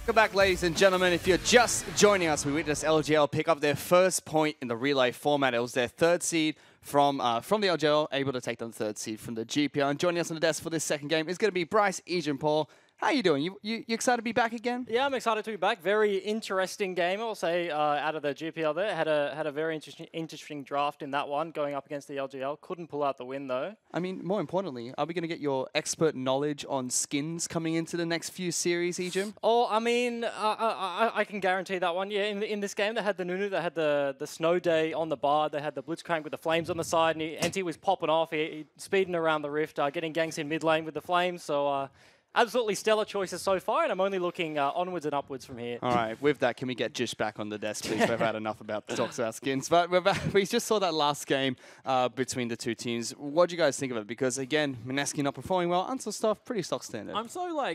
Welcome back, ladies and gentlemen. If you're just joining us, we witnessed LGL pick up their first point in the relay format. It was their third seed from the LGL, able to take down the third seed from the GPL. And joining us on the desk for this second game is going to be Bryce, Ejin, Paul. How are you doing? You excited to be back again? Yeah, I'm excited to be back. Very interesting game, I'll say, out of the GPL there. Had a very interesting draft in that one, going up against the LGL. Couldn't pull out the win, though. I mean, more importantly, are we going to get your expert knowledge on skins coming into the next few series, Ejin? Oh, I mean, I can guarantee that one. Yeah, in this game, they had the Nunu, they had the Snow Day on the bar, they had the Blitzcrank with the flames on the side, and NT was popping off, he speeding around the rift, getting ganks in mid lane with the flames, so... absolutely stellar choices so far, and I'm only looking onwards and upwards from here. All right, with that, can we get Jish back on the desk, please? We've had enough about the talks about skins. But we just saw that last game between the two teams. What do you guys think of it? Because, again, MvASC not performing well, Unsol stuff, pretty stock standard. I'm so,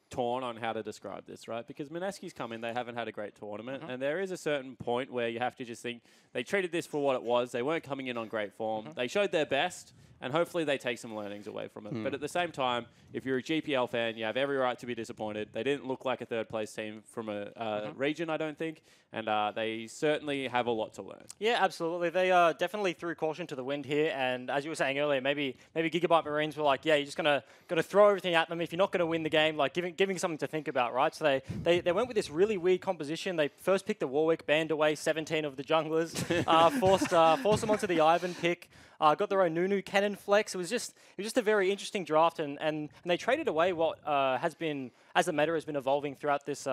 torn on how to describe this, right? Because MvASC's come in, they haven't had a great tournament, and there is a certain point where you have to just think they treated this for what it was. They weren't coming in on great form. They showed their best, and hopefully they take some learnings away from it. But at the same time, if you're a GPL fan, you have every right to be disappointed. They didn't look like a third-place team from a region, I don't think, and they certainly have a lot to learn. Yeah, absolutely. They definitely threw caution to the wind here, and as you were saying earlier, maybe Gigabyte Marines were like, yeah, you're just gonna throw everything at them. If you're not going to win the game, like giving something to think about, right? So they went with this really weird composition. They first picked the Warwick, banned away 17 of the junglers, forced them onto the Ivan pick. Got their own Nunu cannon flex. It was just a very interesting draft, and they traded away what has been, as the meta has been evolving throughout this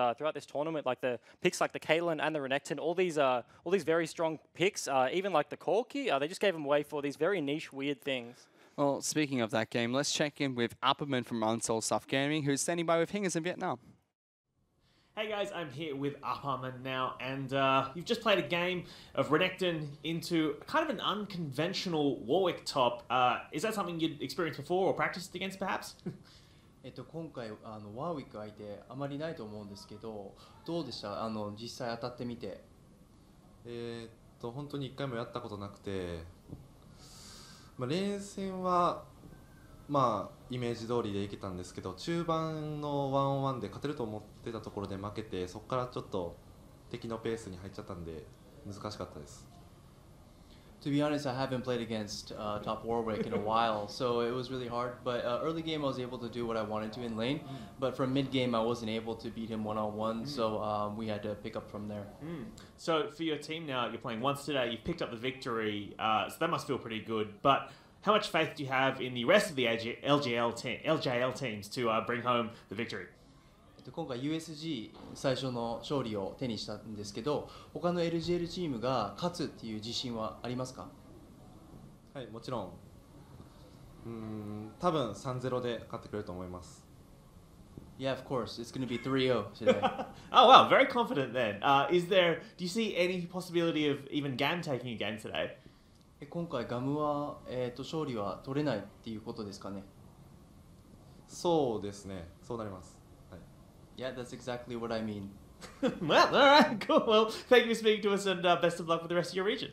tournament, like the picks like the Caitlyn and the Renekton, all these very strong picks, even like the Corki, they just gave them away for these very niche, weird things. Well, speaking of that game, let's check in with Upperman from Unsol Stuff Gaming, who's standing by with Hingers in Vietnam. Hey guys, I'm here with Upperman now, and you've just played a game of Renekton into kind of an unconventional Warwick top. Is that something you'd experienced before or practiced against, perhaps? 今回ワーウィック相手あまりないと思うんですけど、どうでした？実際当たってみて。本当に1回もやったことなくて、連戦はイメージ通りでいけたんですけど、中盤のワンオンワンで勝てると思ってたところで負けて、そこからちょっと敵のペースに入っちゃったんで難しかったです。To be honest, I haven't played against top Warwick in a while, so it was really hard. But early game, I was able to do what I wanted to in lane. But from mid game, I wasn't able to beat him one-on-one, so we had to pick up from there. So for your team now, you're playing once today. You've picked up the victory, so that must feel pretty good. But how much faith do you have in the rest of the LJL teams to bring home the victory? 今回 USG 最初の勝利を手にしたんですけど、他の LGL チームが勝つっていう自信はありますか？はい、もちろん。多分 3-0 で勝ってくれると思います。Yeah, of course. It's going to be 3-0 today. Oh wow, very confident then. Do you see any possibility of even GAM taking a game today? 今回ガムは勝利は取れないっていうことですかね。そうですね。そうなります。Yeah, that's exactly what I mean. Well, all right, cool. Well, thank you for speaking to us, and best of luck with the rest of your region.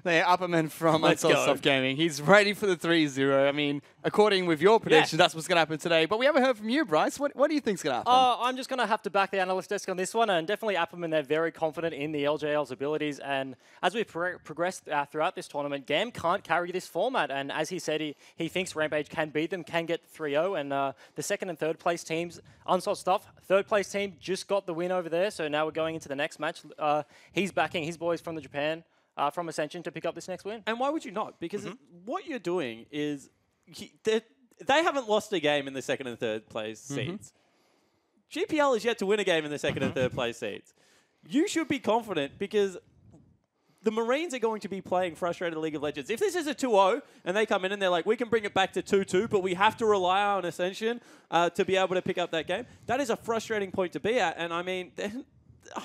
The Upperman from Unsol Stuff Gaming. He's ready for the 3-0. I mean, according with your prediction, that's what's going to happen today. But we haven't heard from you, Bryce. What do you think's going to happen? I'm just going to have to back the analyst desk on this one, and definitely Upperman, they're very confident in the LJL's abilities. And as we progress throughout this tournament, GAM can't carry this format. And as he said, he thinks Rampage can beat them, can get 3-0. And the second and third place teams, Unsol Stuff, third place team just got the win over there. So now we're going into the next match. He's backing his boys from Japan. From Ascension to pick up this next win. And why would you not? Because what you're doing is they haven't lost a game in the second and third place seeds. GPL is yet to win a game in the second and third place seeds. You should be confident because the Marines are going to be playing frustrated League of Legends. If this is a 2-0 and they come in and they're like, we can bring it back to 2-2, but we have to rely on Ascension to be able to pick up that game, that is a frustrating point to be at. And I mean,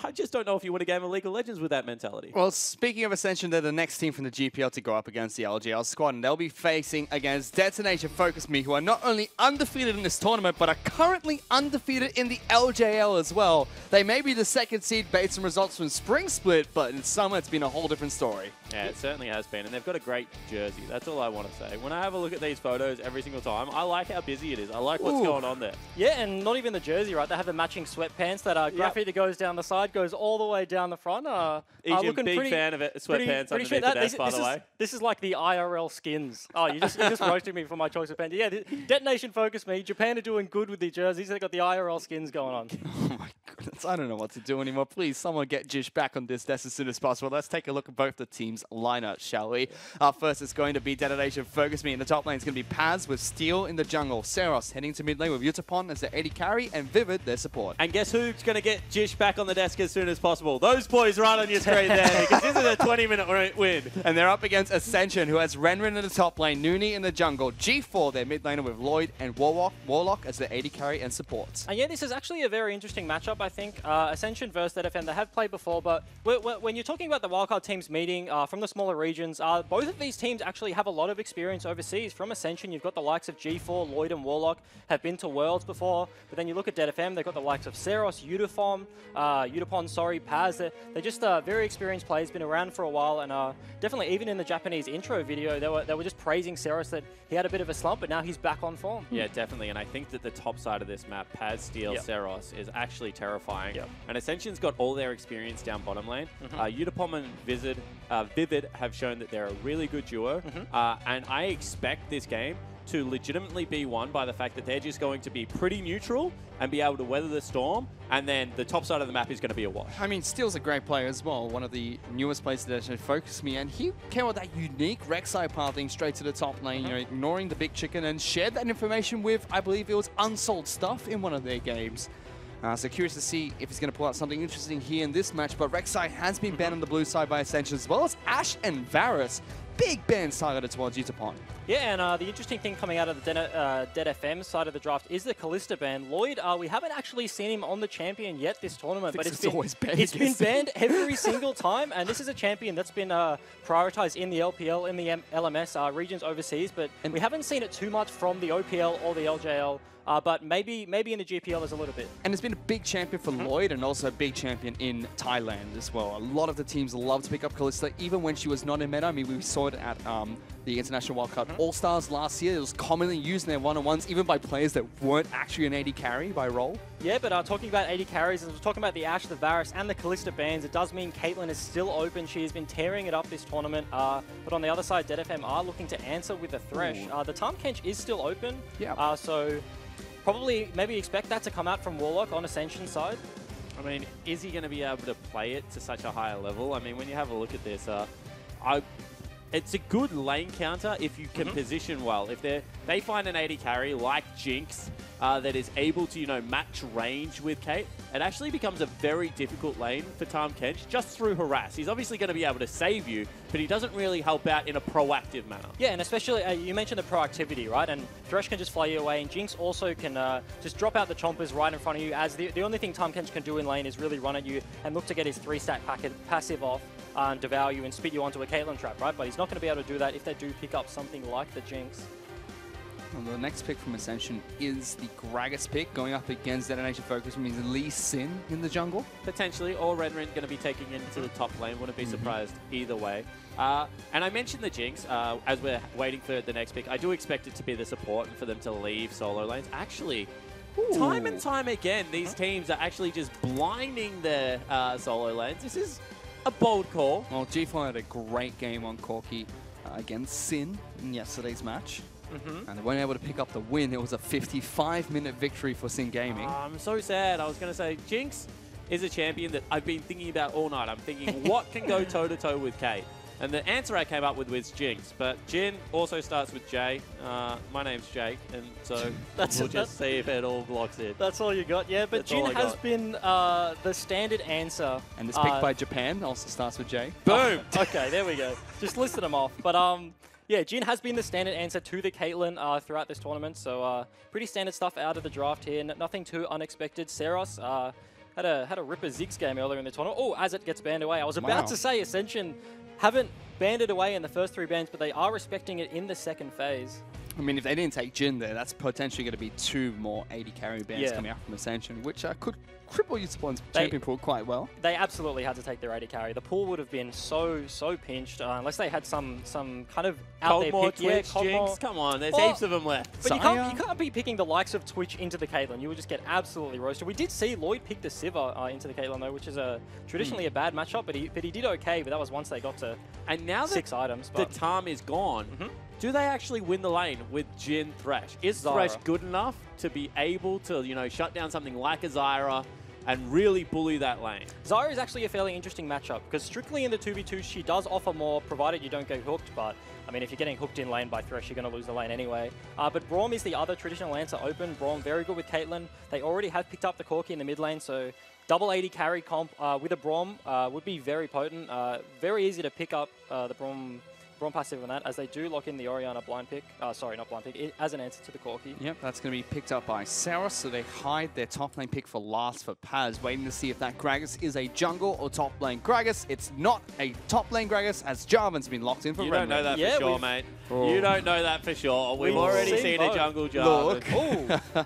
I just don't know if you win a game of League of Legends with that mentality. Well, speaking of Ascension, they're the next team from the GPL to go up against the LGL squad, and they'll be facing against Detonation FocusMe, who are not only undefeated in this tournament, but are currently undefeated in the LJL as well. They may be the second seed based on results from Spring Split, but in summer it's been a whole different story. Yeah, it certainly has been, and they've got a great jersey. That's all I want to say. When I have a look at these photos every single time, I like how busy it is. I like what's going on there. Yeah, and not even the jersey, right? They have the matching sweatpants that graffiti that goes down the side, goes all the way down the front. Looking big fan of it. Sweatpants underneath the desk, by the way. This is like the IRL skins. Oh, you just roasted me for my choice of pants. Yeah, Detonation FocusMe. Japan are doing good with the jerseys. They've got the IRL skins going on. Oh my goodness, I don't know what to do anymore. Please, someone get Jish back on this desk as soon as possible. Let's take a look at both the teams' lineup, shall we? First, it's going to be Detonation FocusMe. In the top lane, it's going to be Paz with Steel in the jungle. Seros heading to mid lane with Utapon as their AD carry, and Vivid their support. And guess who's going to get Jish back on the desk as soon as possible? Those boys right on your screen there, because this is a 20-minute win. And they're up against Ascension, who has Renren in the top lane, Nooney in the jungle, G4 their mid laner with Lloyd and Warlock as their AD carry and support. And yeah, this is actually a very interesting matchup, I think. Ascension versus ZFM, they have played before, but when you're talking about the wildcard teams meeting from the smaller regions, both of these teams actually have a lot of experience overseas. From Ascension, you've got the likes of G4, Lloyd and Warlock have been to Worlds before, but then you look at DFM, they've got the likes of Seros, Utapon, Paz. They're just very experienced players, been around for a while, and definitely even in the Japanese intro video, they were just praising Seros that he had a bit of a slump, but now he's back on form. Yeah, definitely, and I think that the top side of this map, Paz, Steel, Seros, is actually terrifying. And Ascension's got all their experience down bottom lane. Utapon and Vivid have shown that they're a really good duo, and I expect this game to legitimately be won by the fact that they're just going to be pretty neutral and be able to weather the storm, and then the top side of the map is going to be a wash. I mean, Steel's a great player as well, one of the newest players that actually FocusMe, and he came with that unique Rek'Sai pathing straight to the top lane, you know, ignoring the big chicken, and shared that information with, I believe it was Unsold Stuff in one of their games. So curious to see if he's going to pull out something interesting here in this match, but Rek'Sai has been banned on the blue side by Ascension, as well as Ashe and Varus. Big bans targeted towards Utapon. Yeah, and the interesting thing coming out of the DFM side of the draft is the Kalista ban. Lloyd, we haven't actually seen him on the champion yet this tournament, but it's been banned every single time, and this is a champion that's been prioritized in the LPL, in the LMS regions overseas, but we haven't seen it too much from the OPL or the LJL. But maybe in the GPL there's a little bit. And it's been a big champion for Lloyd, and also a big champion in Thailand as well. A lot of the teams love to pick up Kalista, even when she was not in meta. I mean, we saw it at the International Wildcard All-Stars last year. It was commonly used in their one-on-ones, even by players that weren't actually an AD carry by role. Yeah, but talking about AD carries, as we're talking about the Ashe, the Varus, and the Kalista bans, it does mean Caitlyn is still open. She has been tearing it up this tournament. But on the other side, DFM are looking to answer with a Thresh. The Tahm Kench is still open. Yeah. So probably maybe expect that to come out from Warlock on Ascension side. I mean, is he going to be able to play it to such a higher level? I mean, when you have a look at this, it's a good lane counter if you can position well. If they find an AD carry like Jinx that is able to, you know, match range with Kate, it actually becomes a very difficult lane for Tahm Kench just through harass. He's obviously going to be able to save you, but he doesn't really help out in a proactive manner. Yeah, and especially, you mentioned the proactivity, right? And Thresh can just fly you away, and Jinx also can just drop out the chompers right in front of you, as the only thing Tahm Kench can do in lane is really run at you and look to get his 3-stack passive off and devour you and spit you onto a Caitlyn trap, right? But he's not going to be able to do that if they do pick up something like the Jinx. Well, the next pick from Ascension is the Gragas pick, going up against Detonation Focus, means Lee Sin in the jungle. Potentially, or Renren going to be taking into the top lane. Wouldn't be surprised either way. And I mentioned the Jinx as we're waiting for the next pick. I do expect it to be the support and for them to leave solo lanes. Actually, time and time again, these teams are actually just blinding their solo lanes. This is a bold call. Well, G4 had a great game on Corki against Sin in yesterday's match. And they weren't able to pick up the win. It was a 55-minute victory for Sin Gaming. I'm so sad. I was going to say, Jinx is a champion that I've been thinking about all night. I'm thinking, what can go toe-to-toe with Kate? And the answer I came up with was Jinx. But Jin also starts with J. My name's Jake, and so we'll just see if it all blocks in. That's all you got, yeah. But Jin has been the standard answer. And this pick by Japan also starts with J. Boom! Oh, okay, there we go. Just listed them off. But yeah, Jin has been the standard answer to the Caitlyn throughout this tournament, so pretty standard stuff out of the draft here. Nothing too unexpected. Seros, had a ripper Ziggs game earlier in the tournament. Oh, as it gets banned away. I was about Wow. to say Ascension haven't banned it away in the first 3 bans, but they are respecting it in the second phase. I mean, if they didn't take Jin there, that's potentially going to be 2 more 80 carry bans coming out from Ascension, which could cripple your spawn's champion pool quite well. They absolutely had to take their 80 carry. The pool would have been so pinched unless they had some kind of out there Coldmore, pick. Twitch, Jinx, come on, there's Well, heaps of them left. But you can't be picking the likes of Twitch into the Caitlyn. You would just get absolutely roasted. We did see Lloyd pick the Sivir into the Caitlyn though, which is traditionally a bad matchup, but he did okay. But that was once they got to And now that 6 items. the But Tarm is gone, do they actually win the lane with Jin Thresh? Is Zyra. Thresh good enough to be able to, shut down something like a Zyra and really bully that lane? Zyra is actually a fairly interesting matchup because strictly in the 2v2s, she does offer more, provided you don't get hooked. But I mean, if you're getting hooked in lane by Thresh, you're going to lose the lane anyway. But Braum is the other traditional answer open. Braum very good with Caitlyn. They already have picked up the Corki in the mid lane, so double 80 carry comp with a Braum would be very potent. Very easy to pick up the Braum passive on that, as they do lock in the Orianna blind pick. Sorry, not blind pick, as an answer to the Corki. Yep, that's going to be picked up by Saros, so they hide their top lane pick for last for Paz, waiting to see if that Gragas is a jungle or top lane Gragas. It's not a top lane Gragas, as Jarvan's been locked in for You don't know that Yeah, for sure, mate. You don't know that for sure. We've already seen a both. jungle Jarvan. Ooh.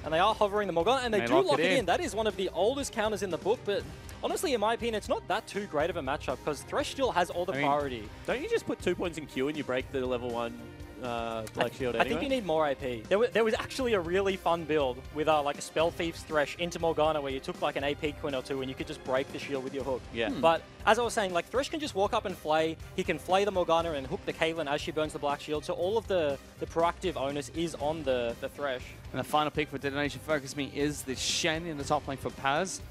And they are hovering the Morgana, and they do lock it in. in. That is one of the oldest counters in the book, but honestly, in my opinion, it's not that too great of a matchup because Thresh still has all the priority. Don't you just put 2 points in Q and you break the level 1 Black Shield anyway? I think you need more AP. There was actually a really fun build with like a Spell Thief's Thresh into Morgana where you took like an AP Queen or 2 and you could just break the shield with your hook. Yeah. But as I was saying, like Thresh can just walk up and flay. He can flay the Morgana and hook the Caitlyn as she burns the Black Shield. So all of the proactive onus is on the Thresh. And the final pick for Detonation FocusMe is the Shen in the top lane for Paz.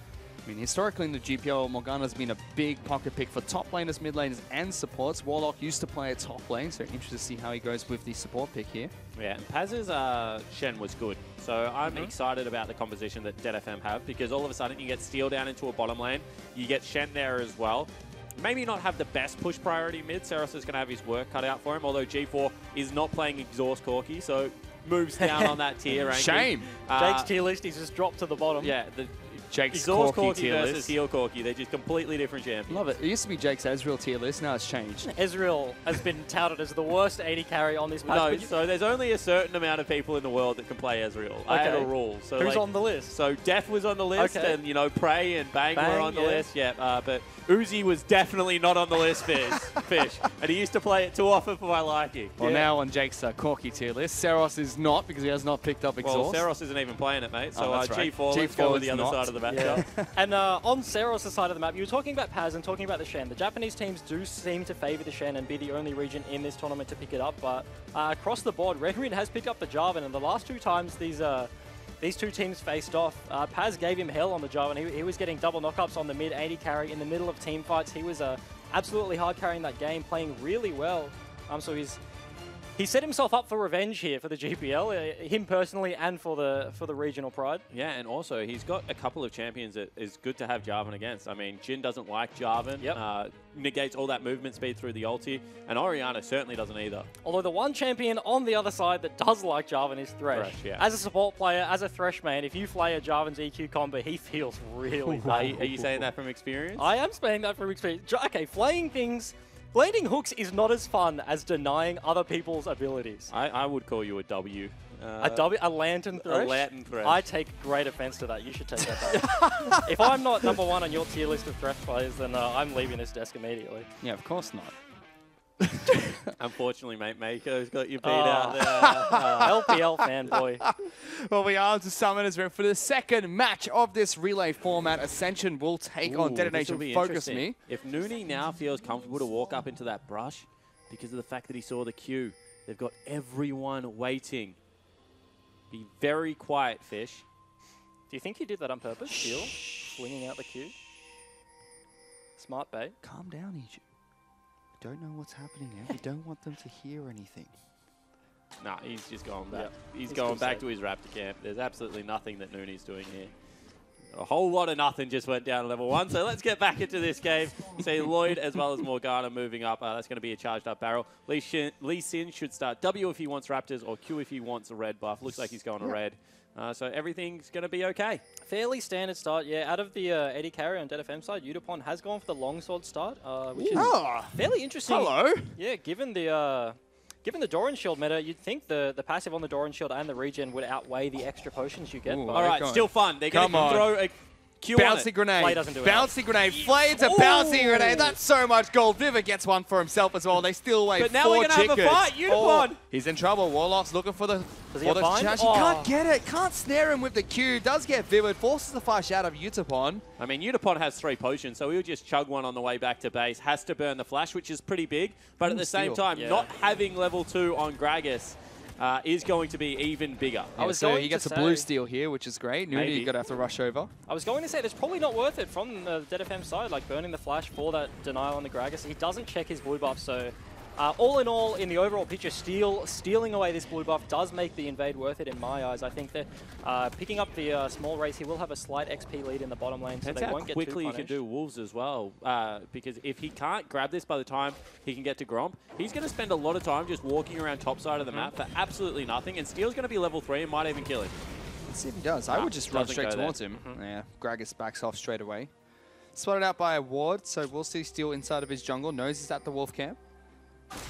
I mean, historically in the GPL, Morgana's been a big pocket pick for top laners, mid laners, and supports. Warlock used to play at top lane, so interested to see how he goes with the support pick here. Yeah, and Paz's Shen was good. So I'm excited about the composition that DFM have, because all of a sudden you get Steel down into a bottom lane, you get Shen there as well. Maybe not have the best push priority mid. Saros is going to have his work cut out for him, although G4 is not playing Exhaust Corki, so moves down on that tier ranking. Shame. Jake's tier list, he's just dropped to the bottom. Yeah, the Jake's Exhaust Corki Corki tier versus list. Heal Corki. They're just completely different champions. Love it. It used to be Jake's Ezreal tier list, now it's changed. Ezreal has been touted as the worst 80 carry on this patch. No, but so there's only a certain amount of people in the world that can play Ezreal. I have a rule. So who's on the list? So Death was on the list, Okay. and Prey and Bang were on the yeah. list. Yeah, but Uzi was definitely not on the list. Fish, and he used to play it too often for my liking. Well, now on Jake's Corki tier list, Saros is not because he has not picked up Exhaust. Well, Saros isn't even playing it, mate. So that's right. G4, let's go with the G4 is other not. side of the matchup. And on Saros' side of the map, you were talking about Paz and talking about the Shen. The Japanese teams do seem to favor the Shen and be the only region in this tournament to pick it up, but across the board, Red Rin has picked up the Jarvan, and the last 2 times these 2 teams faced off, Paz gave him hell on the Jarvan. He was getting double knockups on the mid 80 carry in the middle of team fights. He was absolutely hard carrying that game, playing really well. So he set himself up for revenge here for the GPL, him personally and for the regional pride. Yeah, and also he's got a couple of champions that is good to have Jarvan against. I mean, Jin doesn't like Jarvan. Yep. Negates all that movement speed through the ulti, and Orianna certainly doesn't either. Although the one champion on the other side that does like Jarvan is Thresh. Yeah. As a support player, as a Thresh main, if you flay a Jarvan's EQ combo, he feels really bad. Are you saying that from experience? I am saying that from experience. Okay, flaying hooks is not as fun as denying other people's abilities. I would call you a W. A lantern Thresh? A lantern Thresh. I take great offense to that. You should take that back. If I'm not number 1 on your tier list of Thresh players, then I'm leaving this desk immediately. Yeah, of course not. Unfortunately, mate, Mako's got you beat out there. LPL fanboy. Well, we are to Summoners Room for the second match of this relay format. Ascension will take on Detonation FocusMe. If Noonie now feels comfortable to walk up into that brush because of the fact that he saw the queue, they've got everyone waiting. Be very quiet, Fish. Do you think he did that on purpose? Steal? Flinging out the queue? Smart bait. Calm down, Egypt. I don't know what's happening here. We don't want them to hear anything. Nah, he's just going back. Yep. He's He's going still back safe. to his Raptor camp. There's absolutely nothing that Noonie's doing here. A whole lot of nothing just went down to level 1. So let's get back into this game. See Lloyd as well as Morgana moving up. That's going to be a charged up barrel. Lee Sin should start W if he wants Raptors or Q if he wants a red buff. Looks like he's going to red. So everything's going to be okay. Fairly standard start, yeah. Out of the AD carry on DFM side, Udapon has gone for the longsword start, which is fairly interesting. Hello. Yeah, given the Doran Shield meta, you'd think the passive on the Doran Shield and the regen would outweigh the extra potions you get. Ooh, All right, still fun. They're going to Come throw a Q on Bouncy it. grenade. Flay doesn't do it. Bouncy grenade. Flay to bouncy grenade. That's so much gold. Vivid gets one for himself as well. They steal away But now 4 we're going to have a chickens. fight. Udapon. He's in trouble. Warlock's looking for the Does he have bind? charge. He can't get it. Can't snare him with the Q. Does get Vivid. Forces the flash out of Utapon. I mean, Udapon has 3 potions, so he'll just chug one on the way back to base. Has to burn the flash, which is pretty big. But at the same time, not having level 2 on Gragas is going to be even bigger. So he gets a blue steal here, which is great. Nuni, you're going to have to rush over. I was going to say, it's probably not worth it from the DFM side, like burning the flash for that denial on the Gragas. He doesn't check his blue buff, so all in all, in the overall picture, stealing away this blue buff does make the invade worth it in my eyes. I think that picking up the small race, he will have a slight XP lead in the bottom lane, so they won't get too quickly you can do Wolves as well, because if he can't grab this by the time he can get to Gromp, he's going to spend a lot of time just walking around top side of the map for absolutely nothing, and Steel's going to be level 3 and might even kill him. Let's see if he does. I would just run straight towards him. Yeah, Gragas backs off straight away. Spotted out by a ward, so we'll see Steel inside of his jungle. Knows he's at the wolf camp.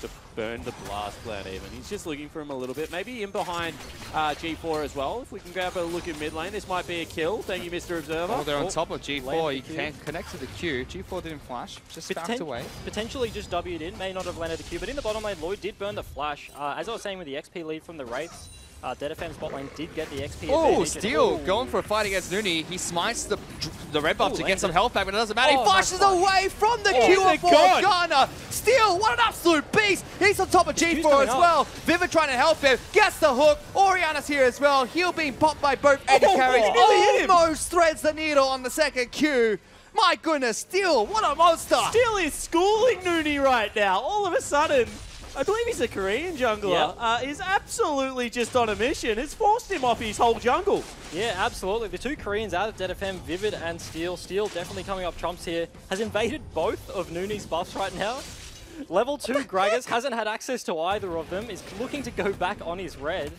To burn the blast plan even. He's just looking for him a little bit. Maybe in behind G4 as well. If we can grab a look in mid lane, this might be a kill. Thank you, Mr. Observer. Oh, they're on top of G4. He can't connect to the Q. G4 didn't flash. Just backed away. Potentially just W'd in. May not have landed the Q, but in the bottom lane, Lloyd did burn the flash. As I was saying with the XP lead from the Wraiths, DFM's bot lane did get the XP advantage. Steel going for a fight against Nuni. He smites the red buff to get some health back, but it doesn't matter. He flashes away from the Q of Morgana. Steel, what an absolute beast. He's on top of G4 as well. Vivid trying to help him. Gets the hook. Oriana's here as well. Heal being popped by both AD carries. Almost threads the needle on the second Q. My goodness, Steel, what a monster. Steel is schooling Nuni right now. All of a sudden, I believe he's a Korean jungler. He's absolutely just on a mission. It's forced him off his whole jungle. Yeah, absolutely. The 2 Koreans out of DFM, Vivid and Steel. Steel definitely coming up trumps here. Has invaded both of Nuni's buffs right now. Level 2 Gragas hasn't had access to either of them. Is looking to go back on his red.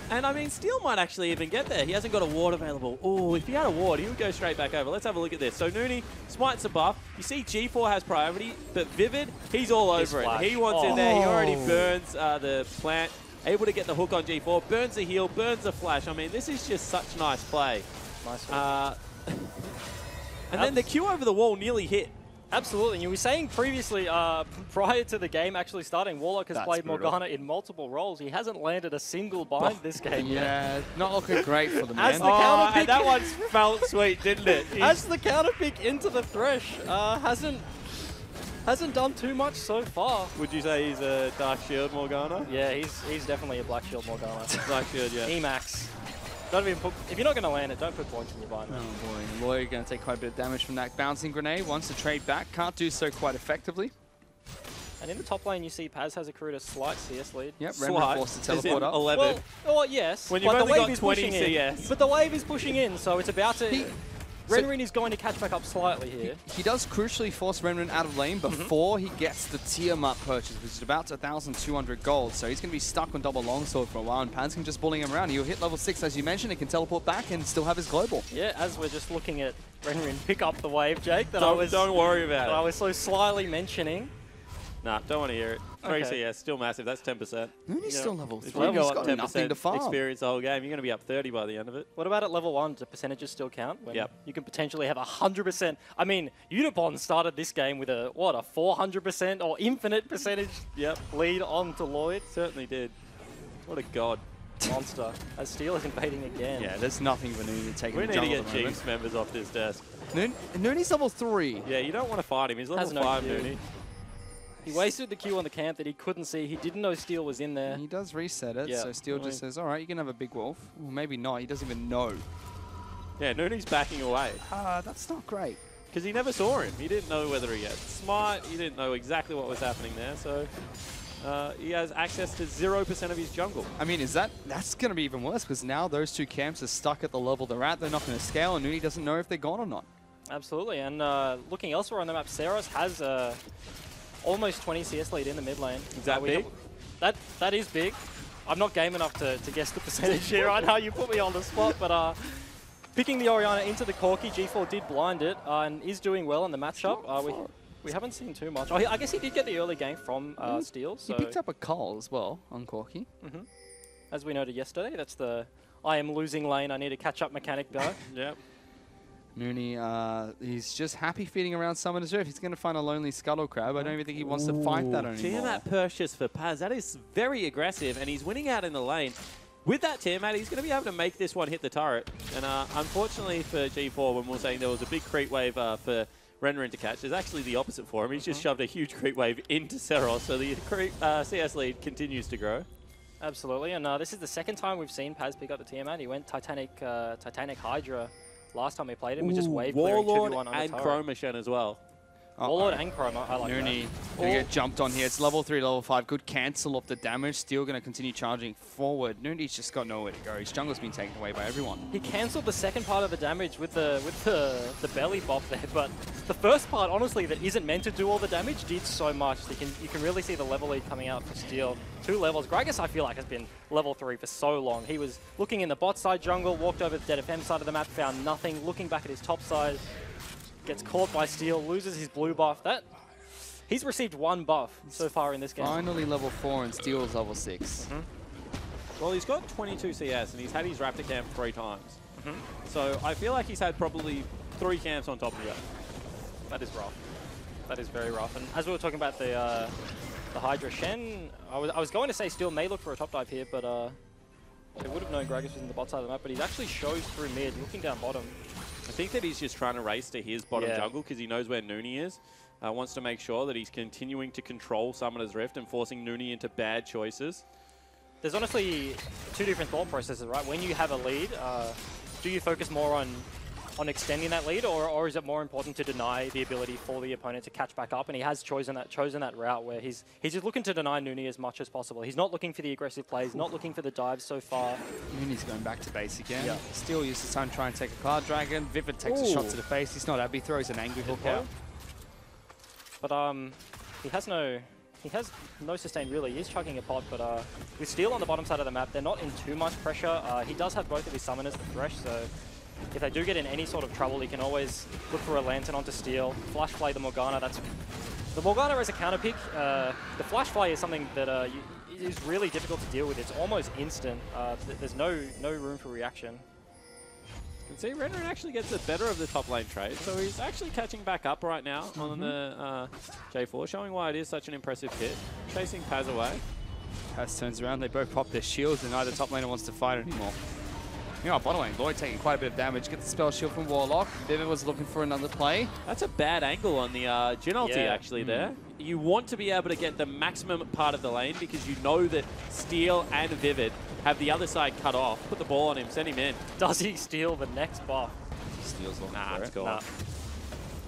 And I mean, Steel might actually even get there. He hasn't got a ward available. Oh, if he had a ward, he would go straight back over. Let's have a look at this. So Nuni smites a buff. You see G4 has priority, but Vivid, he's all over it. He wants in there. He already burns the plant. Able to get the hook on G4. Burns the heal, burns the flash. I mean, this is just such nice play. Nice. And then the Q over the wall nearly hit. Absolutely. You were saying previously, prior to the game actually starting, Warlock has played Morgana in multiple roles. He hasn't landed a single bind this game yet. Yeah, not looking great for the man. As the counter pick, and that one felt sweet, didn't it? As the counter pick into the Thresh, hasn't done too much so far. Would you say he's a Dark Shield Morgana? Yeah, he's definitely a Black Shield Morgana. Dark Shield, yeah. Emax. Don't even put, if you're not going to land it, don't put points in your bind. Oh boy, Lloyd going to take quite a bit of damage from that bouncing grenade. Wants to trade back, can't do so quite effectively. And in the top lane, you see Paz has accrued a slight CS lead. Yep, Remnant forced to teleport up. 11. Well, yes. When you've but only the wave got is 20 pushing CS. in. But the wave is pushing in, so it's about to... Renrin is going to catch back up slightly here. He does crucially force Renrin out of lane before he gets the Tiamat purchase, which is about 1,200 gold. So he's going to be stuck on double longsword for a while, and Pans can just bullying him around. He'll hit level 6, as you mentioned. He can teleport back and still have his global. Yeah, as we're just looking at Renrin pick up the wave, Jake, that don't worry about it. I was so slyly mentioning. Nah, don't want to hear it. 3 CS, still massive. That's 10%. He's still level 3. If you go He's up got nothing to 10% farm. experience the whole game, you're going to be up 30 by the end of it. What about at level 1? Do percentages still count? When Yep. You can potentially have 100%. I mean, Udapon started this game with a 400% or infinite percentage lead on to Lloyd. Certainly did. What a god. Monster. As Steel is invading again. Yeah, there's nothing for Nuni to take We him need to jungle get at the moment. Jinx members off this desk. Nuni's level 3. Yeah, you don't want to fight him. He's level 5, Nuni. He wasted the Q on the camp that he couldn't see. He didn't know Steel was in there. He does reset it, Yeah. so Steel just says, all right, you can have a big wolf. Well, maybe not. He doesn't even know. Yeah, Nuni's backing away. That's not great. Because he never saw him. He didn't know whether he had smite. He didn't know exactly what was happening there. So he has access to 0% of his jungle. I mean, that's going to be even worse, because now those two camps are stuck at the level they're at. They're not going to scale, and Nuni doesn't know if they're gone or not. Absolutely. And looking elsewhere on the map, Seros has almost 20 CS lead in the mid lane. Is that big? That is big. I'm not game enough to guess the percentage here right now. You put me on the spot, but picking the Orianna into the Corki, G4 did blind it and is doing well in the matchup. We haven't seen too much. Oh, I guess he did get the early gank from Steel. So. He picked up a Cull as well on Corki. As we noted yesterday, that's the I am losing lane, I need to catch up mechanic though. Yep. Nooney, he's just happy feeding around Summoner's Rift. He's going to find a lonely Scuttle Crab. I don't even think he wants to fight that anymore. Tiamat purchase for Paz. That is very aggressive, and he's winning out in the lane. With that Tiamat, he's going to be able to make this one hit the turret. And unfortunately for G4, when we were saying there was a big creep wave for Renrin to catch, there's actually the opposite for him. He's just shoved a huge creep wave into Seros, so the CS lead continues to grow. Absolutely, and this is the second time we've seen Paz pick up the Tiamat. He went Titanic Hydra last time we played him. We just wave clearing 2v1 on the and Chroma Shen as well. Warlord and Chroma, I like Nooney that. going to get jumped on here. It's level 3, level 5. Good cancel off the damage. Steel going to continue charging forward. Nooney's just got nowhere to go. His jungle's been taken away by everyone. He cancelled the second part of the damage with the belly bop there, but the first part, honestly, that isn't meant to do all the damage, did so much. So you can really see the level lead coming out for Steel. 2 levels. Gragas, I feel like, has been level 3 for so long. He was looking in the bot side jungle, walked over to the DFM side of the map, found nothing, looking back at his top side, gets caught by Steel, loses his blue buff. He's received 1 buff so far in this game. Finally level 4 and Steel's level 6. Well, he's got 22 CS and he's had his Raptor camp 3 times. So I feel like he's had probably 3 camps on top of it. That is rough. That is very rough. And as we were talking about the Hydra Shen, I was going to say Steel may look for a top dive here, but they would have known Gragas was in the bot side of the map, but he actually shows through mid, looking down bottom. I think that he's just trying to race to his bottom jungle because he knows where Nooney is. Wants to make sure that he's continuing to control Summoner's Rift and forcing Nooney into bad choices. There's honestly 2 different thought processes, right? When you have a lead, do you focus more on extending that lead, or is it more important to deny the ability for the opponent to catch back up? And he has chosen that route where he's just looking to deny Nooney as much as possible. He's not looking for the aggressive plays, not looking for the dives so far. Nooney's going back to base again. Yeah. Steel uses time to try and take a Cloud Dragon. Vivid takes a shot to the face. He's not happy. Throws an angry hook out. But he has no sustain really. He is chugging a pot, but with Steel on the bottom side of the map, they're not in too much pressure. He does have both of his summoners, the Thresh, so if they do get in any sort of trouble, he can always look for a Lantern onto Steel, flash play the Morgana. The Morgana as a counter pick. The flash play is something that is really difficult to deal with. It's almost instant. There's no room for reaction. You can see Renrin actually gets the better of the top lane trade, so he's actually catching back up right now on the J4, showing why it is such an impressive hit. Chasing Paz away. Paz turns around, they both pop their shields, and neither top laner wants to fight anymore. Meanwhile, bottom lane, Lloyd taking quite a bit of damage, gets the spell shield from Warlock. Vivid was looking for another play. That's a bad angle on the Jhin ulti actually there. You want to be able to get the maximum part of the lane because you know that Steel and Vivid have the other side cut off. Put the ball on him, send him in. Does he steal the next buff? Steel's looking for it. It's gone. Nah.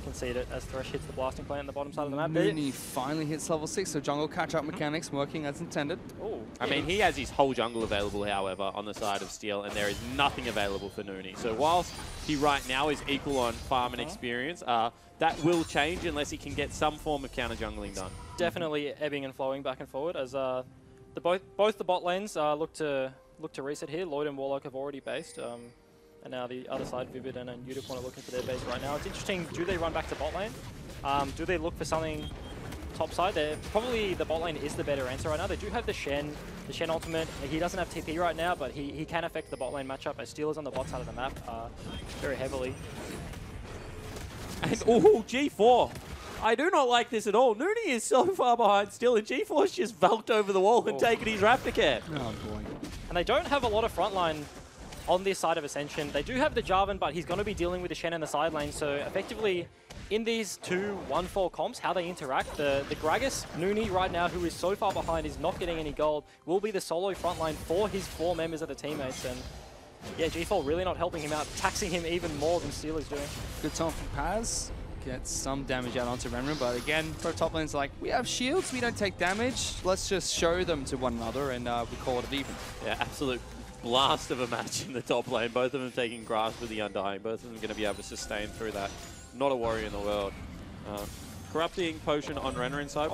Concede it as Thresh hits the blasting plant on the bottom side of the map. Nooney finally hits level 6, so jungle catch-up mechanics working as intended. Ooh. I mean, he has his whole jungle available, however, on the side of Steel, and there is nothing available for Nooney. So whilst he right now is equal on farm and experience, that will change unless he can get some form of counter jungling done. Definitely ebbing and flowing back and forward as both the bot lanes look to reset here. Lloyd and Warlock have already based. And now the other side, Vivid and Unicorn are looking for their base right now. It's interesting, do they run back to bot lane? Do they look for something top side? Probably the bot lane is the better answer right now. They do have the Shen ultimate. He doesn't have TP right now, but he can affect the bot lane matchup as Steel is on the bot side of the map very heavily. And G4. I do not like this at all. Nooney is so far behind Steel, and G4's just vaulted over the wall and taken his Raptor cap. Oh boy. And they don't have a lot of frontline on this side of Ascension. They do have the Jarvan, but he's going to be dealing with the Shen in the side lane. So effectively, in these 2-1-4 comps, how they interact, the Gragas, Nooney right now, who is so far behind, is not getting any gold, will be the solo frontline for his 4 members of the teammates. And yeah, G4 really not helping him out, taxing him even more than Steel is doing. Good time from Paz. Gets some damage out onto Renrin, but again, pro top lane's like, we have shields, we don't take damage. Let's just show them to one another, and we call it even. Yeah, absolute blast of a match in the top lane. Both of them taking grasp with the Undying. Both of them going to be able to sustain through that. Not a worry in the world. Corrupting potion on Renrin's side.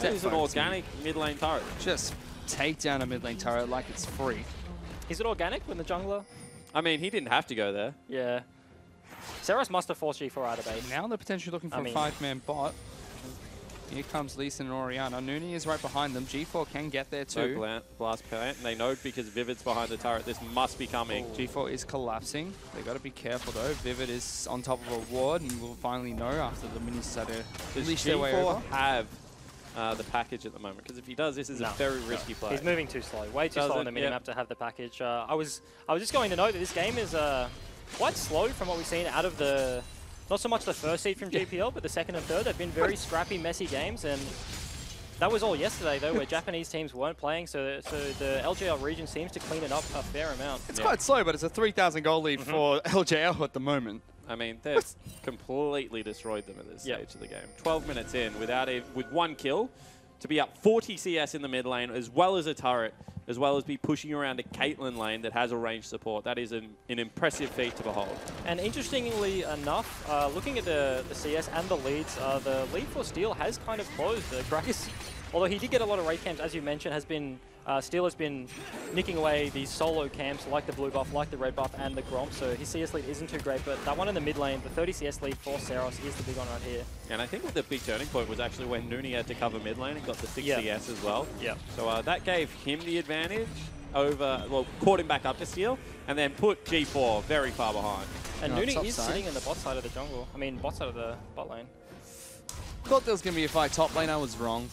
That is an organic mid lane turret. Just take down a mid lane turret like it's free. Is it organic when the jungler? I mean, he didn't have to go there. Yeah. Seros must have forced G4 out of base. Now they're potentially looking for a 5-man bot. Here comes Lee Sin and Orianna. Nuni is right behind them. G4 can get there too. No blast plant. They know because Vivid's behind the turret, this must be coming. G4 is collapsing. They got to be careful though. Vivid is on top of a ward, and we'll finally know after the minions decide to leash their way over. Have the package at the moment? Because if he does, this is a very risky play. He's moving too slow. Way too slow on the minimap to have the package. I was just going to note that this game is quite slow from what we've seen out of the... Not so much the first seed from GPL, but the second and third. They've been very scrappy, messy games, and that was all yesterday, though, where Japanese teams weren't playing, so the LJL region seems to clean it up a fair amount. It's quite slow, but it's a 3,000 goal lead for LJL at the moment. I mean, they've completely destroyed them at this stage of the game. 12 minutes in, with one kill, to be up 40 CS in the mid lane, as well as a turret, as well as be pushing around a Caitlyn lane that has a range support. That is an impressive feat to behold. And interestingly enough, looking at the CS and the leads, the lead for Steel has kind of closed. Gragas, although he did get a lot of raid camps, as you mentioned, has been Steel has been nicking away these solo camps like the blue buff, like the red buff, and the Gromp, so his CS lead isn't too great, but that one in the mid lane, the 30 CS lead for Seros is the big one right here. And I think the big turning point was actually when Nuni had to cover mid lane and got the 6 CS as well. Yeah. So that gave him the advantage over, well, caught him back up to Steel, and then put G4 very far behind. And Nuni is sitting in the bot side of the jungle, bot side of the bot lane. Thought there was going to be a fight top lane. I was wrong.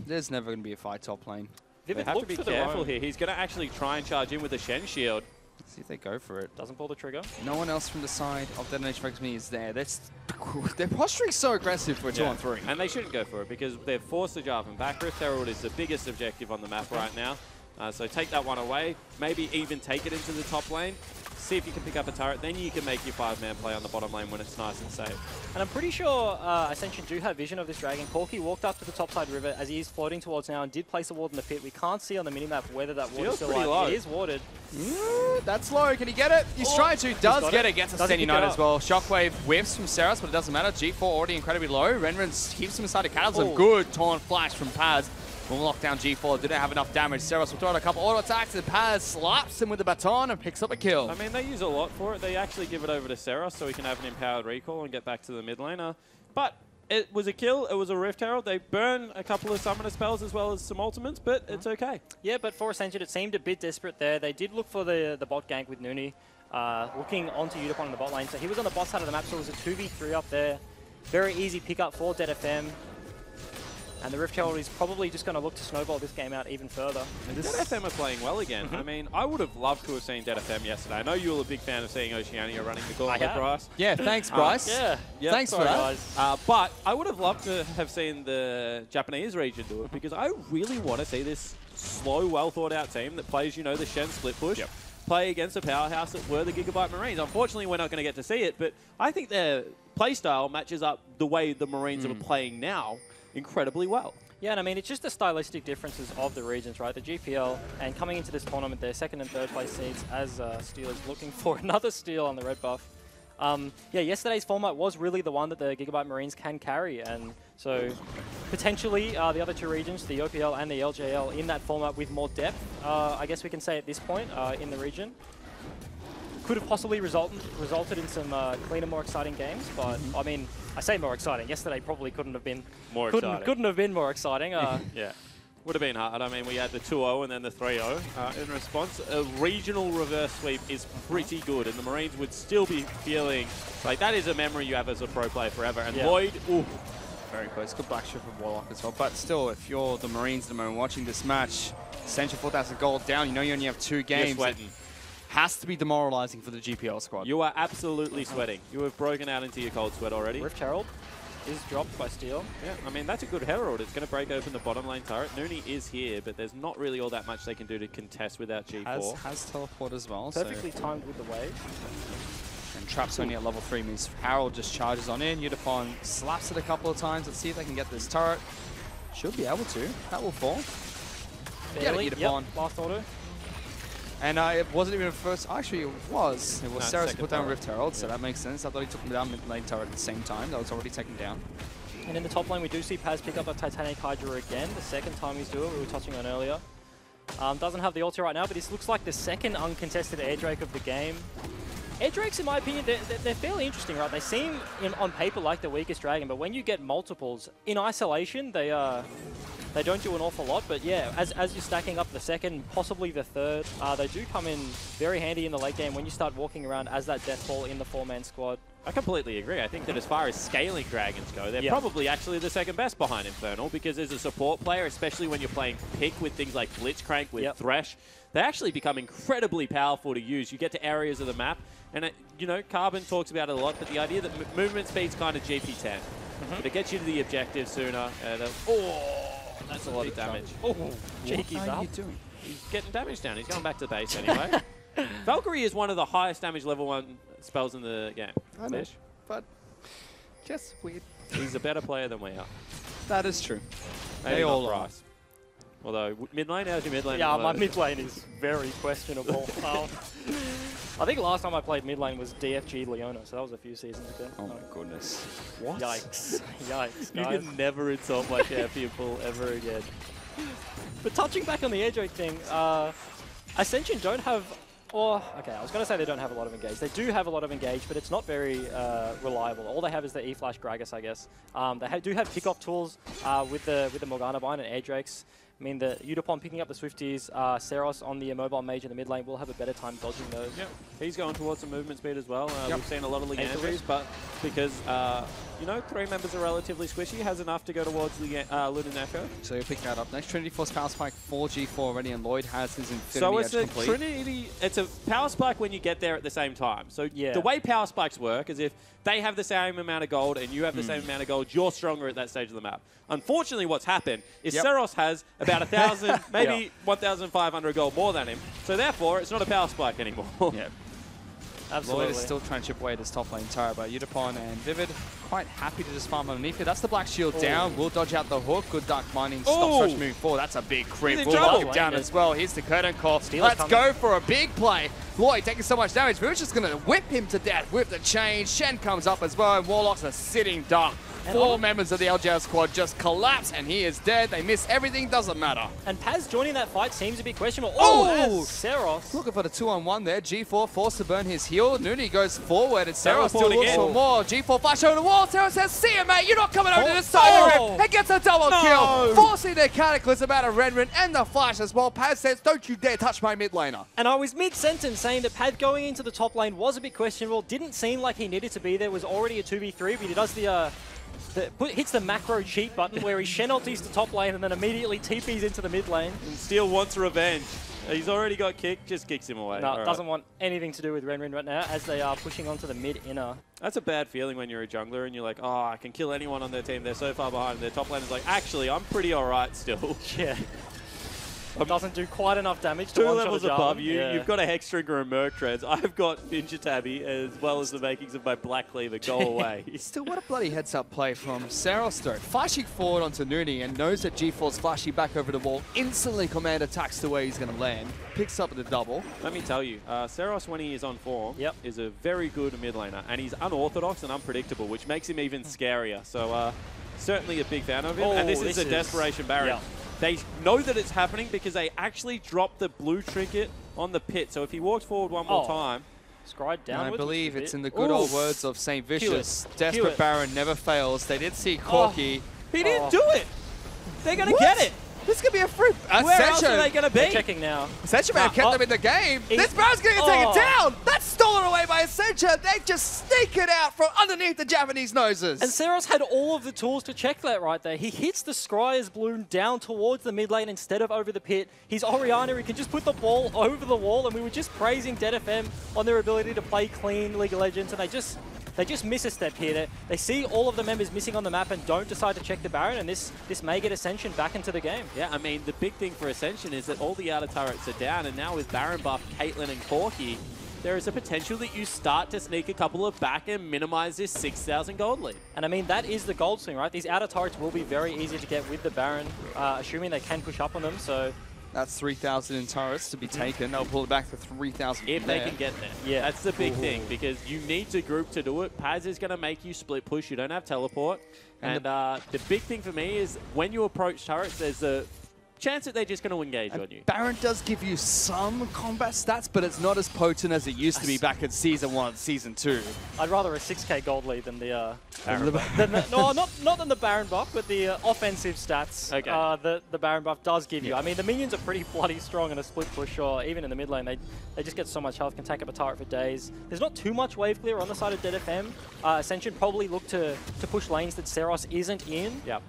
There's never going to be a fight top lane. They have to be careful here. He's going to actually try and charge in with a Shen shield. See if they go for it. Doesn't pull the trigger. No one else from the side of Detonation FocusMe is there. They're posturing so aggressive for a 2-on-3. And they shouldn't go for it because they've forced the Jarvan back. Rift Herald is the biggest objective on the map right now. So take that one away. Maybe even take it into the top lane. See if you can pick up a turret, then you can make your 5-man play on the bottom lane when it's nice and safe. And I'm pretty sure Ascension do have vision of this dragon. Corki walked up to the top side river as he is floating towards now and did place a ward in the pit. We can't see on the minimap whether that ward is still live. It is warded. That's low. Can he get it? He's trying to. Does get it. Gets a Sten Unite as well. Shockwave whiffs from Seros, but it doesn't matter. G4 already incredibly low. Renren keeps him inside the Cataclysm. Good taunt flash from Paz. Will lock down G4, didn't have enough damage. Seros will throw out a couple auto attacks, and Paz slaps him with the baton and picks up a kill. I mean, they use a lot for it. They actually give it over to Seros so he can have an empowered recall and get back to the mid laner. But it was a kill. It was a Rift Herald. They burn a couple of summoner spells as well as some ultimates, but it's okay. Yeah, but for Ascension, it seemed a bit desperate there. They did look for the bot gank with Nuni, looking onto Udapon in the bot lane. So he was on the bot side of the map, so it was a 2v3 up there. Very easy pickup for DFM. And the Rift Herald is probably just going to look to snowball this game out even further. And DFM are playing well again. I mean, I would have loved to have seen DFM yesterday. I know you were a big fan of seeing Oceania running the gauntlet, Bryce. Yeah, thanks, Bryce. Yeah, thanks for that. Guys. But I would have loved to have seen the Japanese region do it because I really want to see this slow, well-thought-out team that plays, the Shen split push. Play against a powerhouse that were the Gigabyte Marines. Unfortunately, we're not going to get to see it, but I think their playstyle matches up the way the Marines are playing now incredibly well. Yeah, and I mean, it's just the stylistic differences of the regions, right? The GPL, and coming into this tournament, their second and third place seeds as Steel is looking for another steal on the red buff. Yeah, yesterday's format was really the one that the Gigabyte Marines can carry, and so potentially the other two regions, the OPL and the LJL, in that format with more depth, I guess we can say at this point in the region, could have possibly resulted in some cleaner, more exciting games. But I mean, I say more exciting. Yesterday probably couldn't have been more exciting. Couldn't have been more exciting. Yeah, would have been hard. I mean, we had the 2-0 and then the 3-0 in response. A regional reverse sweep is pretty good, and the Marines would still be feeling like that is a memory you have as a pro player forever. And Lloyd, very close. Good black strip of Warlock as well. But still, if you're the Marines at the moment watching this match, Ascension 4,000 gold down. You only have 2 games. You're sweating. Has to be demoralizing for the GPL squad. You are absolutely sweating. You have broken out into your cold sweat already. Rift Herald is dropped by Steel. Yeah, I mean, that's a good Herald. It's going to break open the bottom lane turret. Nuni is here, but there's not really all that much they can do to contest without G4. Has teleport as well. Perfectly timed with the wave. And Trap's only at level 3 means Herald just charges on in. Udapon slaps it a couple of times. Let's see if they can get this turret. Should be able to. That will fall. Barely. Get it, Udapon. Yep, last auto. And it wasn't even a first. Actually, it was. It was Seros put down Rift Herald, so that makes sense. I thought he took him down mid lane turret at the same time. That was already taken down. And in the top lane, we do see Paz pick up a Titanic Hydra again. The second time he's doing it, we were touching on earlier. Doesn't have the ulti right now, but this looks like the second uncontested air Drake of the game. Air Drakes, in my opinion, they're fairly interesting, right? They seem on paper like the weakest dragon, but when you get multiples in isolation, they don't do an awful lot. But yeah, as you're stacking up the second, possibly the third, they do come in very handy in the late game when you start walking around as that deathball in the 4-man squad. I completely agree. I think that as far as scaling dragons go, they're probably actually the second best behind Infernal, because as a support player, especially when you're playing pick with things like Blitzcrank, with Thresh, they actually become incredibly powerful to use. You get to areas of the map, and you know, Carbon talks about it a lot, but the idea that movement speed's kind of GP10. But it gets you to the objective sooner. And, that's a lot of damage. Oh, cheeky. What are you doing? He's getting damage down. He's going back to base anyway. Valkyrie is one of the highest damage level 1 spells in the game. I know, but just weird. He's a better player than we are. That is true. Maybe all are. Although, mid lane, how's your mid lane? Yeah, my mid lane is very questionable. I think last time I played mid lane was DFG Leona, so that was a few seasons ago. Oh my goodness. What? Yikes. Yikes, You guys. can never insult my champion pool ever again. But touching back on the air Drake thing, Ascension don't have... okay, I was going to say they don't have a lot of engage. They do have a lot of engage, but it's not very reliable. All they have is the E-Flash Gragas, I guess. They do have pick-off tools with the Morgana Bind and air Drakes. I mean, the Udapon picking up the Swifties, Seros on the Immobile Mage in the mid lane will have a better time dodging those. Yep. He's going towards some movement speed as well. We've seen a lot of Leandries, but because, you know, 3 members are relatively squishy, has enough to go towards the Lunan Echo. So you'll pick that up next. Trinity Force Power Spike 4G4 already, and Lloyd has his Infinity So Edge it's a complete. Trinity, it's a Power Spike when you get there at the same time. So the way Power Spikes work is if they have the same amount of gold and you have the same amount of gold, you're stronger at that stage of the map. Unfortunately, what's happened is Seros has about 1,000, maybe 1,500 gold more than him. So therefore, it's not a Power Spike anymore. Yep. Absolutely. Lloyd is still trying to chip away at his top lane tower, but Udapon and Vivid quite happy to just farm underneath it. That's the Black Shield down. Will dodge out the hook. Good Dark Mining. Stops Thresh moving forward. That's a big creep. He's in Will trouble. lock him down as well. Here's the curtain call. Steelers Let's go for a big play. Lloyd taking so much damage. Vivid's just going to whip him to death. Whip the chain. Shen comes up as well, and Warlock's a sitting duck. 4 members of the LGL squad just collapse, and he is dead. They miss everything. Doesn't matter. And Paz joining that fight seems a bit questionable. Oh! Seros. Looking for the 2-on-1 there. G4 forced to burn his heal. Nooney goes forward, and Seros still Teleport looks again. for more. G4 flash over the wall. Seros says, see you, mate. You're not coming over to the side of him. He gets a double kill. Forcing their Cataclysm out of Renren and the flash as well. Paz says, don't you dare touch my mid laner. And I was mid-sentence saying that Paz going into the top lane was a bit questionable. Didn't seem like he needed to be there. Was already a 2v3, but he does hits the macro cheat button where he Shen ultis the top lane and then immediately TPs into the mid lane. And Steel wants revenge. He's already got kicked, just kicks him away. No, doesn't want anything to do with Renren right now as they are pushing onto the mid inner. That's a bad feeling when you're a jungler and you're like, oh, I can kill anyone on their team. They're so far behind. Their top lane is like, actually, I'm pretty alright still. Yeah. Doesn't do quite enough damage to 2 one-shot levels a Jarvan. above you, Yeah. you've got a Hexdrinker and Merc Treads. I've got Ninja Tabby as well as the makings of my Black Cleaver. Go away. Still, what a bloody heads-up play from Seros though. Flashing forward onto Nooney and knows that G4's flashing back over the wall. Instantly command attacks the way he's going to land. Picks up the double. Let me tell you, Seros, when he is on form, is a very good mid laner. And he's unorthodox and unpredictable, which makes him even scarier. So, certainly a big fan of him. And this is a Desperation Baron. Yeah. They know that it's happening because they actually dropped the blue trinket on the pit. So if he walks forward one more time... Scried And downwards. I believe it's in the good old words of St. Vicious. Desperate it. Baron never fails. They did see Corky. He didn't do it! They're going to get it! This could be a fruit. Where else are they going to They're be? checking now. Ascension may have kept them in the game. This Baron's going to get taken down. That's stolen away by Ascension. They just sneak it out from underneath the Japanese noses. And Seros had all of the tools to check that right there. He hits the Scryer's Bloom down towards the mid lane instead of over the pit. He's Oriana, he can just put the ball over the wall, and we were just praising DFM on their ability to play clean League of Legends, and they just miss a step here. They see all of the members missing on the map and don't decide to check the Baron, and this may get Ascension back into the game. Yeah, I mean, the big thing for Ascension is that all the outer turrets are down, and now with Baron buff, Caitlyn and Corky, there is a potential that you start to sneak a couple of back and minimize this 6,000 gold lead. And I mean, that is the gold swing, right? These outer turrets will be very easy to get with the Baron, assuming they can push up on them, so... That's 3,000 in turrets to be taken. They'll pull it back to 3,000 If they can get there. Yeah. That's the big thing, because you need to group to do it. Paz is going to make you split push. You don't have teleport. And the big thing for me is when you approach turrets, there's a chance that they're just going to engage on you. Baron does give you some combat stats, but it's not as potent as it used to be back in Season 1, Season 2. I'd rather a 6k gold lead than the Baron buff. not than the Baron buff, but the offensive stats. Okay. The Baron buff does give you. I mean, the minions are pretty bloody strong in a split push, or even in the mid lane, they just get so much health, can take up a turret for days. There's not too much wave clear on the side of DFM. Ascension probably look to push lanes that Seros isn't in. Yep.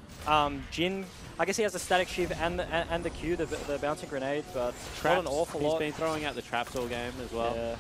Jin, I guess he has the static shiv and the Q, the bouncing grenade, but Traps. not an awful lot. He's been throwing out the traps all game as well. Yeah.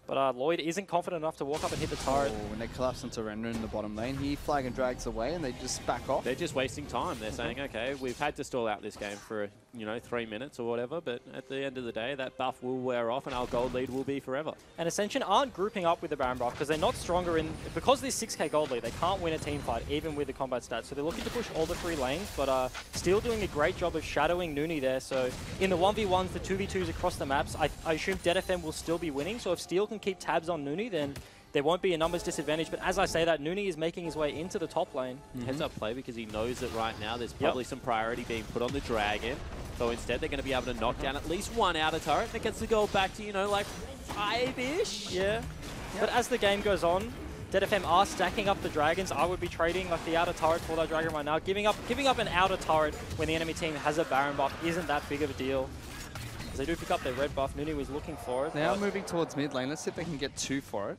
But Lloyd isn't confident enough to walk up and hit the turret. When they collapse into Render in the bottom lane, he flag and drags away and they just back off. They're just wasting time. They're saying, okay, we've had to stall out this game for, 3 minutes or whatever, but at the end of the day, that buff will wear off and our gold lead will be forever. And Ascension aren't grouping up with the Baron buff because they're not stronger because of this 6k gold lead, they can't win a team fight even with the combat stats. So they're looking to push all the 3 lanes, but still doing a great job of shadowing Nooney there. So in the 1v1s, the 2v2s across the maps, I assume DFM will still be winning. So if Steel can keep tabs on Nooney, then there won't be a numbers disadvantage. But as I say that, Nooney is making his way into the top lane. Heads up play because he knows that right now there's probably some priority being put on the Dragon. So instead, they're going to be able to knock down at least one outer turret that gets the gold back to, like 5-ish. Yeah. But as the game goes on, DFM are stacking up the dragons. I would be trading like the outer turret for that dragon right now. Giving up an outer turret when the enemy team has a Baron buff isn't that big of a deal. As they do pick up their red buff, Nooney was looking for it. They are moving towards mid lane. Let's see if they can get 2 for it.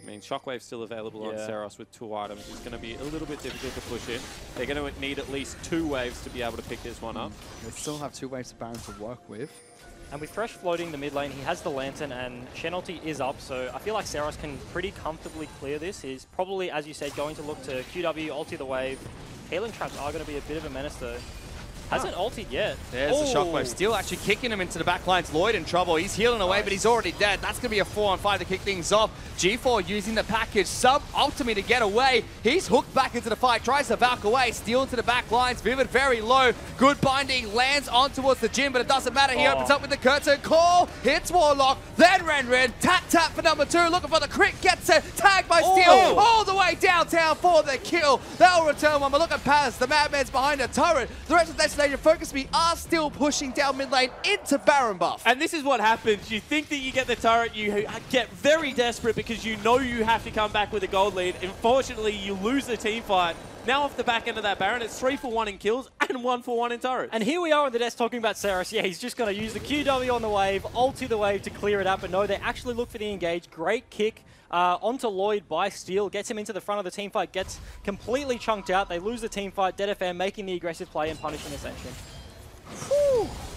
I mean, Shockwave's still available on Seros with 2 items. It's going to be a little bit difficult to push in. They're going to need at least 2 waves to be able to pick this one up. They still have 2 waves of Baron to work with. And with Fresh floating the mid lane, he has the Lantern and Shen ulti is up, so I feel like Seros can pretty comfortably clear this. He's probably, as you said, going to look to QW, ulti the wave. Healing traps are going to be a bit of a menace though. Hasn't ultied yet. There's the Shockwave. Steel actually kicking him into the back lines. Lloyd in trouble. He's healing away, but he's already dead. That's going to be a 4-on-5 to kick things off. G4 using the package. Sub-Ultimate to get away. He's hooked back into the fight. Tries to back away. Steel into the back lines. Vivid very low. Good binding. Lands on towards the Jin, but it doesn't matter. He opens up with the curtain call. Hits Warlock. Then Renren. Tap for number 2. Looking for the crit. Gets it. Tagged by Steel. All the way downtown for the kill. They'll return one. But look at Paz. The Madman's behind the turret. The rest of Destination FocusMe are still pushing down mid lane into Baron buff. And this is what happens. You think that you get the turret, you get very desperate because you know you have to come back with a gold lead. Unfortunately, you lose the team fight. Now off the back end of that Baron, it's 3 for 1 in kills and 1 for 1 in turrets. And here we are on the desk talking about Seros. Yeah, he's just going to use the QW on the wave, ulti the wave to clear it up. But no, they actually look for the engage. Great kick onto Lloyd by Steel. Gets him into the front of the team fight. Gets completely chunked out. They lose the team fight. DFM making the aggressive play and punishing Ascension.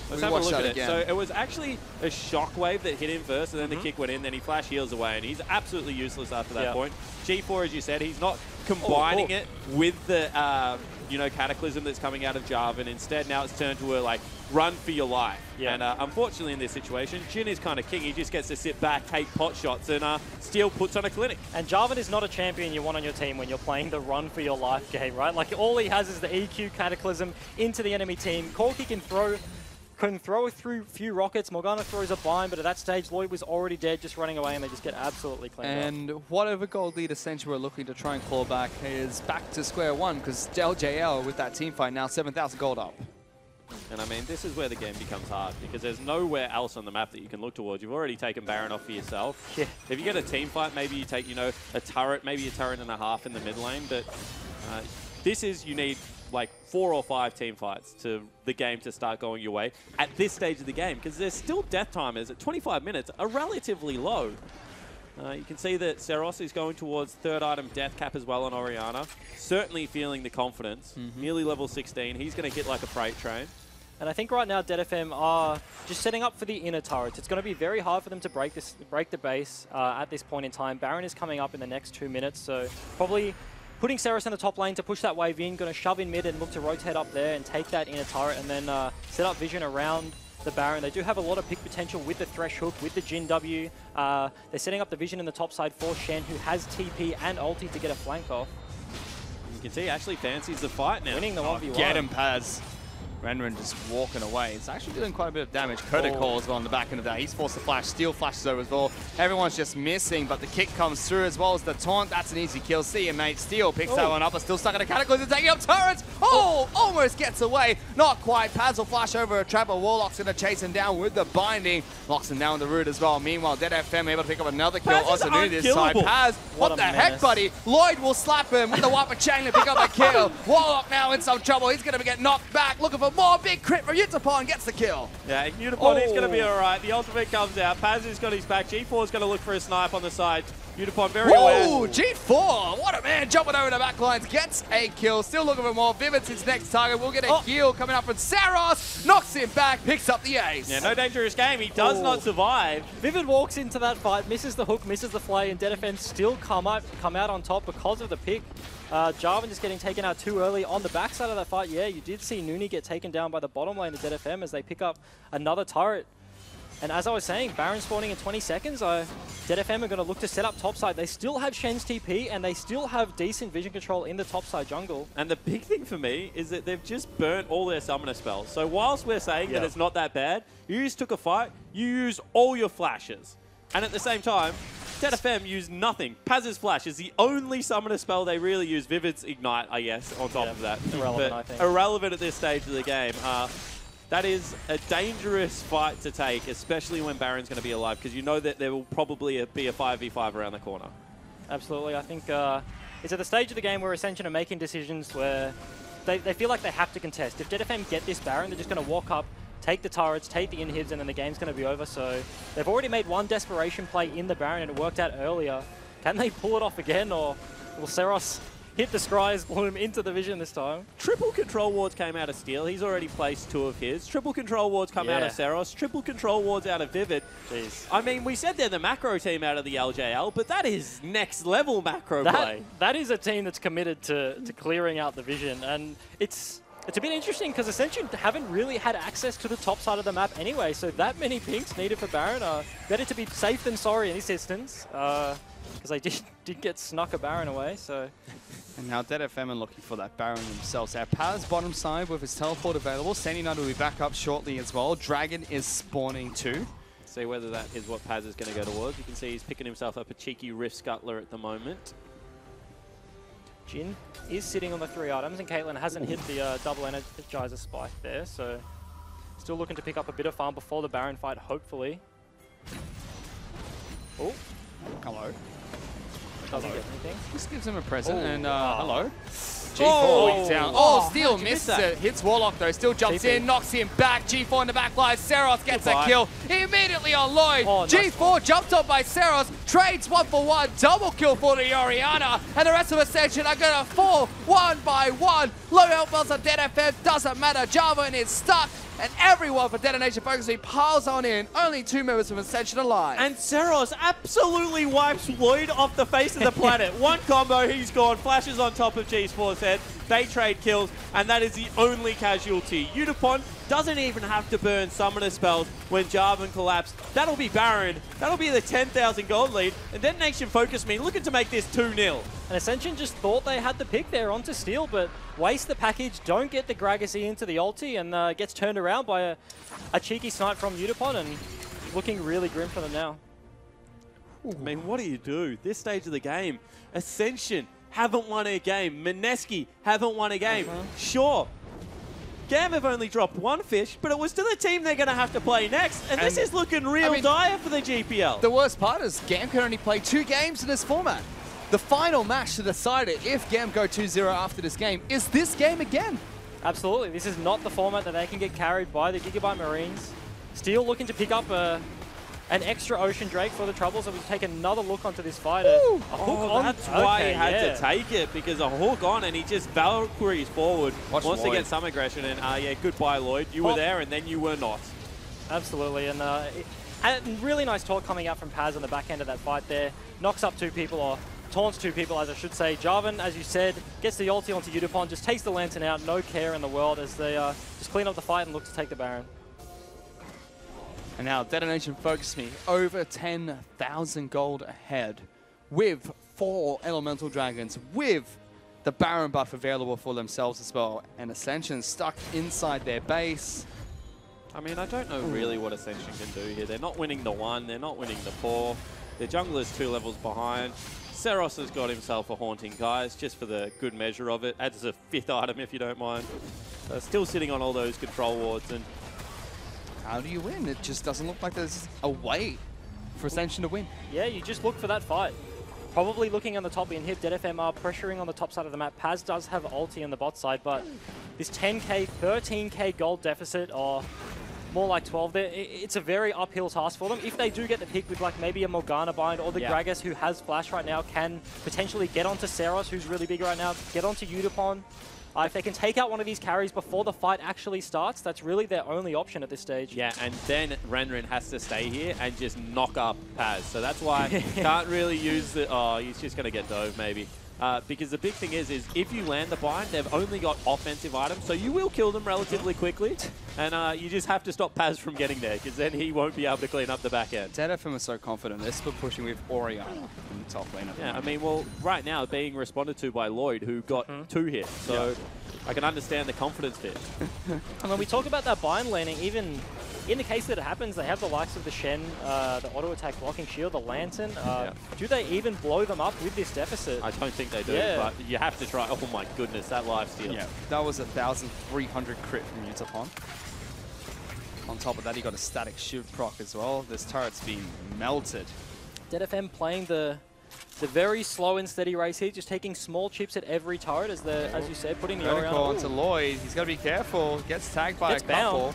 Let's have a look at it. So it was actually a Shockwave that hit him first, and then the kick went in, then he flash heals away, and he's absolutely useless after that point. G4, as you said, he's not combining it with the Cataclysm that's coming out of Jarvan. Instead, now it's turned to a run for your life. And unfortunately in this situation, Jin is kind of king. He just gets to sit back, take pot shots, and Steel puts on a clinic. And Jarvan is not a champion you want on your team when you're playing the run for your life game, right? Like, all he has is the EQ Cataclysm into the enemy team. Corki can throw through a few rockets. Morgana throws a bind, but at that stage, Lloyd was already dead, just running away, and they just get absolutely cleaned up. And whatever gold lead Ascension we're looking to try and claw back is back to square one, because LJL with that team fight now 7,000 gold up. And I mean, this is where the game becomes hard, because there's nowhere else on the map that you can look towards. You've already taken Baron off for yourself. Yeah. If you get a team fight, maybe you take, a turret, maybe a turret and a half in the mid lane, but this is, you need like 4 or 5 team fights to the game to start going your way at this stage of the game, because there's still death timers at 25 minutes are relatively low. You can see that Seros is going towards 3rd item death cap as well on Orianna. Certainly feeling the confidence. Nearly level 16. He's going to hit like a freight train. And I think right now DFM are just setting up for the inner turrets. It's going to be very hard for them to break the base at this point in time. Baron is coming up in the next 2 minutes, so probably putting Seros in the top lane to push that wave in, going to shove in mid and look to rotate up there and take that inner turret and then set up vision around the Baron. They do have a lot of pick potential with the Thresh Hook, with the Jin W. They're setting up the vision in the top side for Shen, who has TP and ulti to get a flank off. You can see he actually fancies the fight now. Winning the 1v1. Get him, Paz. Renren just walking away. It's actually doing quite a bit of damage. Kodakol as well on the back end of that. He's forced to flash. Steel flashes over as well. Everyone's just missing, but the kick comes through as well as the taunt. That's an easy kill. See you, mate. Steel picks that one up, but still stuck in a Cataclysm, taking up turrets. Oh, almost gets away. Not quite. Paz will flash over a trap, but Warlock's going to chase him down with the binding. Locks him down the root as well. Meanwhile, Dead FM able to pick up another kill. Osanuni this time. Paz, what the heck, buddy? Lloyd will slap him with the Wiper Chain to pick up a kill. Warlock now in some trouble. He's going to get knocked back. Looking for more. Big crit for Yutapon. Gets the kill. Yeah, Yutapon is going to be all right. The ultimate comes out. Paz has got his back. G4 is going to look for a snipe on the side. Yutapon very aware. Ooh, G4. What a man. Jumping over the back lines. Gets a kill. Still looking for more. Vivid's his next target. We'll get a heal coming up from Saros. Knocks him back. Picks up the ace. Yeah, no dangerous game. He does not survive. Vivid walks into that fight, misses the hook, misses the flay, and DFM still come out on top because of the pick. Jarvan just getting taken out too early on the backside of that fight. Yeah, you did see Nooney get taken down by the bottom lane of DFM as they pick up another turret. And as I was saying, Baron spawning in 20 seconds, DFM are going to look to set up topside. They still have Shen's TP, and they still have decent vision control in the topside jungle. And the big thing for me is that they've just burnt all their summoner spells. So whilst we're saying that it's not that bad, you just took a fight, you used all your flashes. And at the same time, DFM used nothing. Paz's Flash is the only summoner spell they really use. Vivid's Ignite, I guess, on top of that. Irrelevant, but I think. Irrelevant at this stage of the game. That is a dangerous fight to take, especially when Baron's going to be alive, because you know that there will probably be a 5v5 around the corner. Absolutely. I think it's at the stage of the game where Ascension are making decisions where they feel like they have to contest. If DFM get this Baron, they're just going to walk up, take the turrets, take the inhibs, and then the game's going to be over. So they've already made one desperation play in the Baron, and it worked out earlier. Can they pull it off again, or will Seros hit the Scry's Bloom into the vision this time? Triple control wards came out of Steel. He's already placed 2 of his. Triple control wards come out of Seros. Triple control wards out of Vivid. Jeez. I mean, we said they're the macro team out of the LJL, but that is next level macro play. That is a team that's committed to clearing out the vision, and it's a bit interesting because Ascension haven't really had access to the top side of the map anyway, so that many pinks needed for Baron are better to be safe than sorry in this instance, because they did get snuck a Baron away, so... And now Dead FM are looking for that Baron themselves. Our Paz bottom side with his teleport available. Sandy Knight will be back up shortly as well. Dragon is spawning too. See whether that is what Paz is going to go towards. You can see he's picking himself up a cheeky Rift Scuttler at the moment. Jin is sitting on the 3 items, and Caitlyn hasn't hit the double Energizer spike there, so still looking to pick up a bit of farm before the Baron fight, hopefully. Oh, Hello. doesn't get anything. Just gives him a present and hello. G4 Oh. down. Oh, Steel how'd you miss misses that? it. Hits Warlock though. Still jumps TP. in, knocks him back. G4 in the back line. Seros gets a Goodbye. kill. Immediately on Lloyd. Oh, nice G4 jumped on by Seros. Trades 1 for 1. Double kill for the Oriana. And the rest of Ascension are going to fall 1 by 1. Low health bells on Dead FM. Doesn't matter. Jarvan is stuck. And everyone for Detonation FocusMe piles on in. Only 2 members from Ascension alive. And Seros absolutely wipes Lloyd off the face of the planet. One combo, he's gone. Flashes on top of G4's head. They trade kills, and that is the only casualty. Yutapon doesn't even have to burn summoner spells when Jarvan collapsed. That'll be Baron. That'll be the 10,000 gold lead. And Detonation FocusMe looking to make this 2-0. And Ascension just thought they had the pick there onto Steel, but waste the package, don't get the Gragasy into the ulti, and gets turned around by a cheeky snipe from Yutapon, and looking really grim for them now. I mean, what do you do? This stage of the game, Ascension haven't won a game. Mineski haven't won a game. Sure, Gam have only dropped 1 fish, but it was to the team they're going to have to play next, and this is looking real dire for the GPL. The worst part is Gam can only play 2 games in this format. The final match to decide it, if Gam go 2-0 after this game, is this game again. Absolutely, this is not the format that they can get carried by the Gigabyte Marines. Steel looking to pick up an extra Ocean Drake for the Troubles, so we take another look onto this fight. A hook on. That's why he had to take it, because a hook on and he just Valkyries forward. Wants to get some aggression, and yeah, goodbye Lloyd. You were there and then you were not. Absolutely, and really nice talk coming out from Paz on the back end of that fight there. Knocks up 2 people, or taunts 2 people, as I should say. Jarvan, as you said, gets the ulti onto Yutapon, just takes the Lantern out, no care in the world, as they just clean up the fight and look to take the Baron. And now Detonation FocusMe over 10,000 gold ahead with 4 Elemental Dragons, with the Baron buff available for themselves as well. And Ascension stuck inside their base. I mean, I don't know really what Ascension can do here. They're not winning the 1, they're not winning the 4. Their jungler's 2 levels behind. Seros has got himself a Haunting Guise, just for the good measure of it. Adds a 5th item if you don't mind. Still sitting on all those control wards. And how do you win? It just doesn't look like there's a way for Ascension to win. Yeah, you just look for that fight. Probably looking on the top inhib, DFM are pressuring on the top side of the map. Paz does have ulti on the bot side, but this 10k, 13k gold deficit, or more like 12 there, it's a very uphill task for them. If they do get the pick with like maybe a Morgana bind, or the Gragas, who has flash right now, can potentially get onto Seros, who's really big right now, get onto Udapon. If they can take out one of these carries before the fight actually starts, that's really their only option at this stage. Yeah, and then Renren has to stay here and just knock up Paz. So that's why can't really use the... Oh, he's just going to get dove maybe. Because the big thing is if you land the bind, they've only got offensive items, so you will kill them relatively quickly. And you just have to stop Paz from getting there, because then he won't be able to clean up the back end. DFM was so confident. They're still pushing with Oriana in the top lane. Yeah, I mean, well, right now being responded to by Lloyd, who got 2 hits. So I can understand the confidence bit. And when we talk about that bind laning, even in the case that it happens, they have the likes of the Shen, the auto attack blocking shield, the Lantern. Do they even blow them up with this deficit? I don't think they do, but you have to try. Oh my goodness, that lifesteal. Yeah, that was 1,300 crit from Utapon. On top of that, he got a static shield proc as well. This turret's being melted. DFM playing the very slow and steady race here, just taking small chips at every turret, as you said, putting the Oriana onto Lloyd. He's got to be careful. Gets tagged by a couple.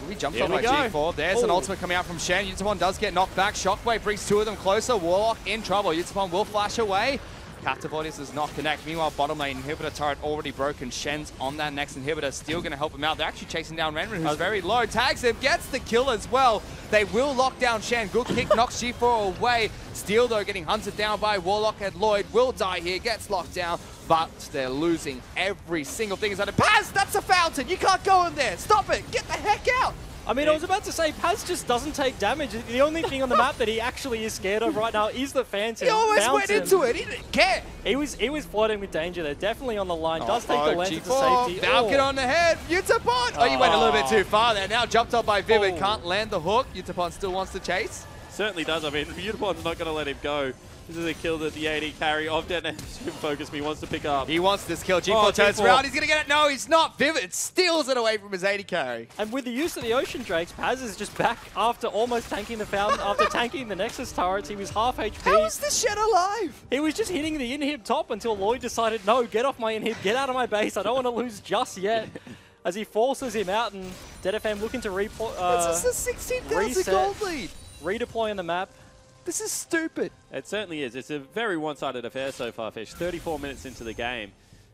We jumped on by G4. There's an ultimate coming out from Shen. Utapon does get knocked back. Shockwave brings 2 of them closer. Warlock in trouble. Utapon will flash away. Captive Audience does not connect. Meanwhile, bottom lane inhibitor turret already broken. Shen's on that next inhibitor, still going to help him out. They're actually chasing down Renren, who's very low. Tags him, gets the kill as well. They will lock down Shen. Good kick, knocks G4 away. Steel, though, getting hunted down by Warlock, and Lloyd will die here, gets locked down, but they're losing every single thing. Is under Paz, that's a fountain. You can't go in there. Stop it. Get the heck out. I mean, I was about to say, Paz just doesn't take damage. The only thing on the map that he actually is scared of right now is the Phantom. He almost went into it. He didn't care. He was flirting with danger there. Definitely on the line. Does take the lantern to safety. Falcon on the head. Utapon. Oh, you went a little bit too far there. Now jumped up by Vivid. Can't land the hook. Utapon still wants to chase. Certainly does. I mean, Utapon's not going to let him go. This is a kill that the AD carry of Detonation FocusMe wants to pick up. He wants this kill. G4 turns around. He's going to get it. No, he's not. Vivid steals it away from his AD carry. And with the use of the Ocean Drakes, Paz is just back after almost tanking the Fountain, after tanking the Nexus turrets. He was half HP. How is the Shen alive? He was just hitting the inhib top until Lloyd decided, no, get off my inhib, get out of my base. I don't want to lose just yet. As he forces him out, and DFM looking to this is a 16,000 gold lead. Redeploy on the map. This is stupid. It certainly is. It's a very one-sided affair so far, Fish. 34 minutes into the game.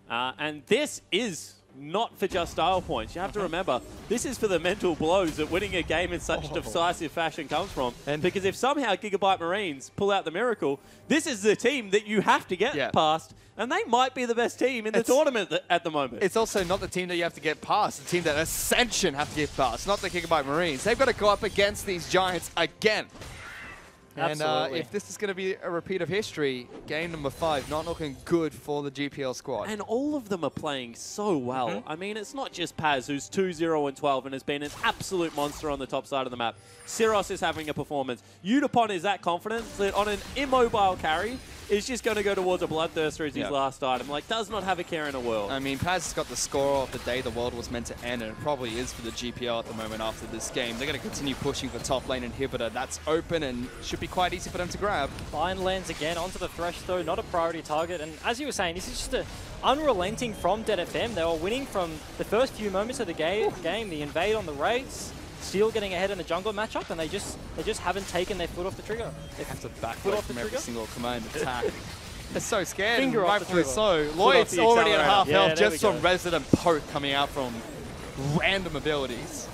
And this is not for just style points. You have to remember, this is for the mental blows that winning a game in such decisive fashion comes from. And because if somehow Gigabyte Marines pull out the miracle, this is the team that you have to get past. And they might be the best team in the tournament at the moment. It's also not the team that you have to get past. The team that Ascension have to get past, not the Gigabyte Marines. They've got to go up against these giants again. And if this is going to be a repeat of history, game number 5 not looking good for the GPL squad. And all of them are playing so well. I mean, it's not just Paz, who's 2-0-12 and has been an absolute monster on the top side of the map. Syros is having a performance. Udapon is that confident that on an immobile carry, is just going to go towards a Bloodthirster as his last item. Like, does not have a care in the world. I mean, Paz has got the score of the day the world was meant to end, and it probably is for the GPL at the moment after this game. They're going to continue pushing for top lane inhibitor. That's open and should be quite easy for them to grab. Bind lands again onto the Thresh, though, not a priority target. And as you were saying, this is just a unrelenting from DFM. They were winning from the first few moments of the game, the invade on the raids, Steel getting ahead in the jungle matchup, and they just haven't taken their foot off the trigger. They have to back away from every single command attack. They're so scared. Finger rightfully so. Lloyd's already at half health just from Resident Poke coming out from random abilities.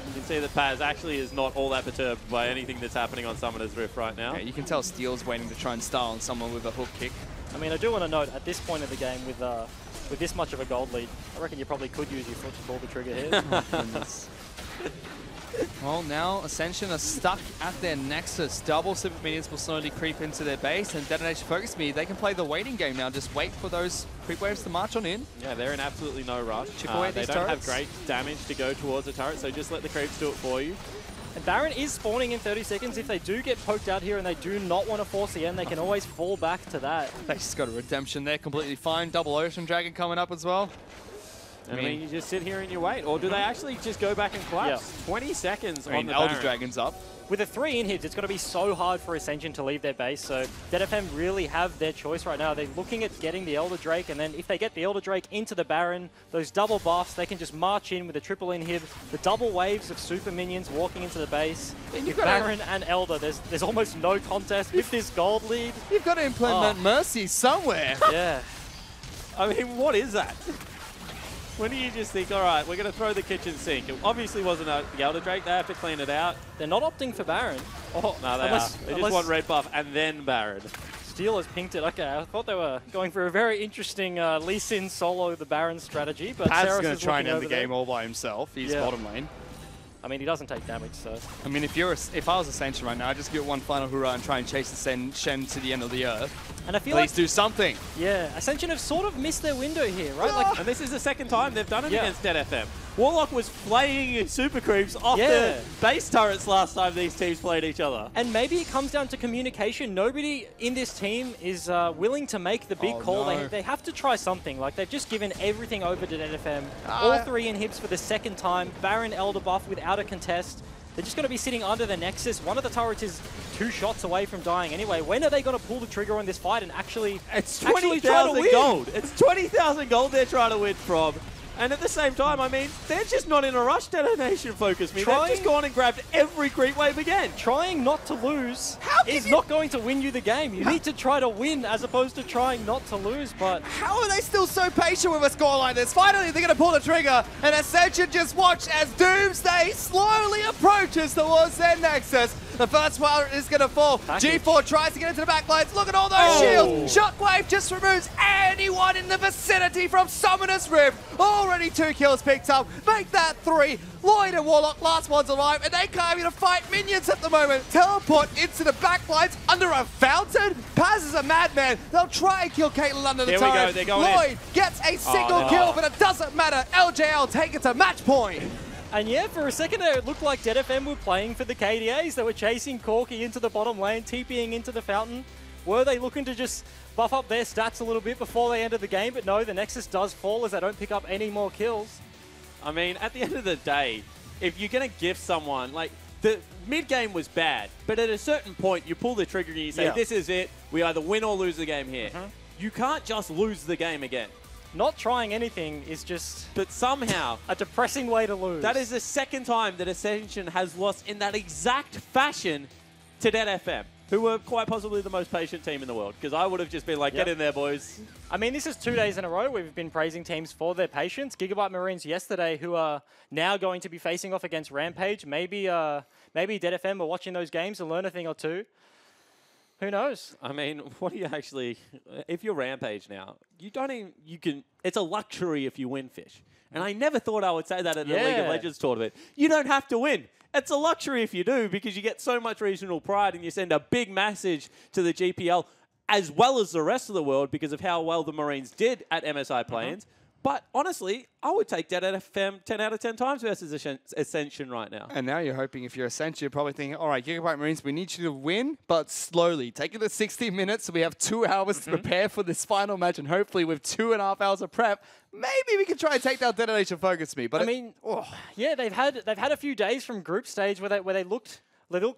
You can see that Paz actually is not all that perturbed by anything that's happening on Summoner's Rift right now. Yeah, you can tell Steel's waiting to try and style on someone with a hook kick. I mean, I do want to note, at this point of the game, with this much of a gold lead, I reckon you probably could use your foot to pull the trigger here. Well, now Ascension are stuck at their Nexus. Double Super Minions will slowly creep into their base, and Detonation FocusMe, they can play the waiting game now. Just wait for those creep waves to march on in. Yeah, they're in absolutely no rush. Chip away they these don't have turrets. great damage to go towards the turret, so just let the creeps do it for you. And Baron is spawning in 30 seconds. If they do get poked out here and they do not want to force the end, they can always fall back to that. They just got a redemption there, completely fine. Double Ocean Dragon coming up as well. I mean, you just sit here and you wait. Or do they actually just go back and collapse? Yeah. 20 seconds on the Elder Baron. Dragon's up. With the 3 inhibs, it's going to be so hard for Ascension to leave their base. So DFM really have their choice right now. They're looking at getting the Elder Drake, and then if they get the Elder Drake into the Baron, those double buffs, they can just march in with a triple inhib. The double waves of super minions walking into the base. With Baron and Elder, there's almost no contest with this gold lead. You've got to implement Mercy somewhere. Yeah. I mean, what is that? When do you just think, all right, we're going to throw the kitchen sink? It obviously wasn't the Elder Drake. They have to clean it out. They're not opting for Baron. Oh, no, they are. They just want red buff and then Baron. Steel has pinked it. Okay, I thought they were going for a very interesting Lee Sin solo the Baron strategy, but Paz's Ceres going is to try and looking end the over there. game all by himself. He's Yeah. bottom lane. I mean, he doesn't take damage, so... I mean, if I was Ascension right now, I'd just give it one final hurrah and try and chase the Shen to the end of the earth. And I feel Please like... do something. Yeah, Ascension have sort of missed their window here, right? Like, And this is the second time they've done it Yeah. against Dead FM. Warlock was flaying super creeps off Yeah. the base turrets last time these teams played each other. and maybe it comes down to communication. Nobody in this team is willing to make the big Oh, call. no. They have to try something. Like, they've just given everything over to DFM. All 3 inhibs for the second time. Baron Elder buff without a contest. They're just going to be sitting under the Nexus. One of the turrets is 2 shots away from dying anyway. When are they going to pull the trigger on this fight and actually It's try to 20,000 win? gold. It's 20,000 gold they're trying to win from. And at the same time, I mean, they're just not in a rush, Detonation FocusMe. They've just gone and grabbed every creep wave again. Trying not to lose is not going to win you the game. You need to try to win as opposed to trying not to lose, but... How are they still so patient with a score like this? Finally, they're going to pull the trigger, and Ascension just watch as Doomsday slowly approaches towards their Nexus. The first one is going to fall. G4 tries to get into the backlines. Look at all those shields. Shockwave just removes anyone in the vicinity from Summoner's Rift. Already 2 kills picked up. Make that 3. Lloyd and Warlock, last one's alive, and they can't even fight minions at the moment. Teleport into the backlines under a fountain. Paz is a madman. They'll try and kill Caitlyn under the Here we go, turret. they're going Lloyd gets a single kill, but it doesn't matter. LJL take it to match point. And yeah, for a second there, it looked like Dead FM were playing for the KDAs. They were chasing Corky into the bottom lane, TPing into the fountain. Were they looking to just buff up their stats a little bit before they ended the game? But no, the Nexus does fall as they don't pick up any more kills. I mean, at the end of the day, if you're going to give someone, like, the mid-game was bad, but at a certain point, you pull the trigger and you say, this is it. We either win or lose the game here. You can't just lose the game again. Not trying anything is just But somehow, a depressing way to lose. that is the second time that Ascension has lost in that exact fashion to Dead FM, who were quite possibly the most patient team in the world, because I would have just been like, get in there, boys. I mean, this is 2 days in a row we've been praising teams for their patience. Gigabyte Marines yesterday, who are now going to be facing off against Rampage. Maybe Dead FM are watching those games and learn a thing or two. Who knows? I mean, what do you actually... If you're Rampage now, you don't even... You can... It's a luxury if you win, Fish. And I never thought I would say that at a League of Legends tournament. You don't have to win. It's a luxury if you do, because you get so much regional pride and you send a big message to the GPL as well as the rest of the world because of how well the Marines did at MSI play-ins. But honestly, I would take Dead FM 10 out of 10 times versus Ascension right now. And now you're hoping if you're Ascension, you're probably thinking, all right, Gigabyte Marines, we need you to win, but slowly. Take it to 60 minutes so we have 2 hours to prepare for this final match, and hopefully with 2.5 hours of prep, maybe we can try and take down Detonation FocusMe. But I mean, yeah, they've had a few days from group stage where they looked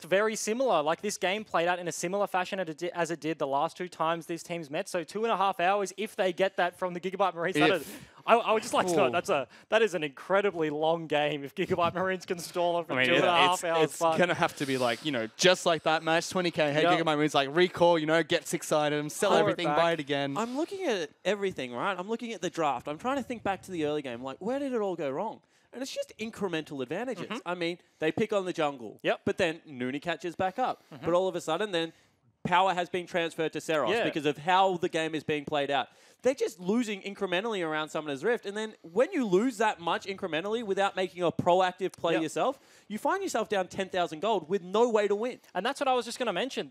very similar. Like, this game played out in a similar fashion as it did the last 2 times these teams met. So 2.5 hours, if they get that from the Gigabyte Marines. I would just like to know, that is an incredibly long game if Gigabyte Marines can stall it for 2.5 hours. It's going to have to be like, just like that match, 20k. Hey, Gigabyte Marines, like, recall, get 6 items, sell everything, buy it again. I'm looking at everything, right? I'm looking at the draft. I'm trying to think back to the early game. Like, where did it all go wrong? And it's just incremental advantages. I mean, they pick on the jungle. But then Noonie catches back up. But all of a sudden, then power has been transferred to Seros because of how the game is being played out. They're just losing incrementally around Summoner's Rift. And then when you lose that much incrementally without making a proactive play yourself, you find yourself down 10,000 gold with no way to win. And that's what I was just going to mention.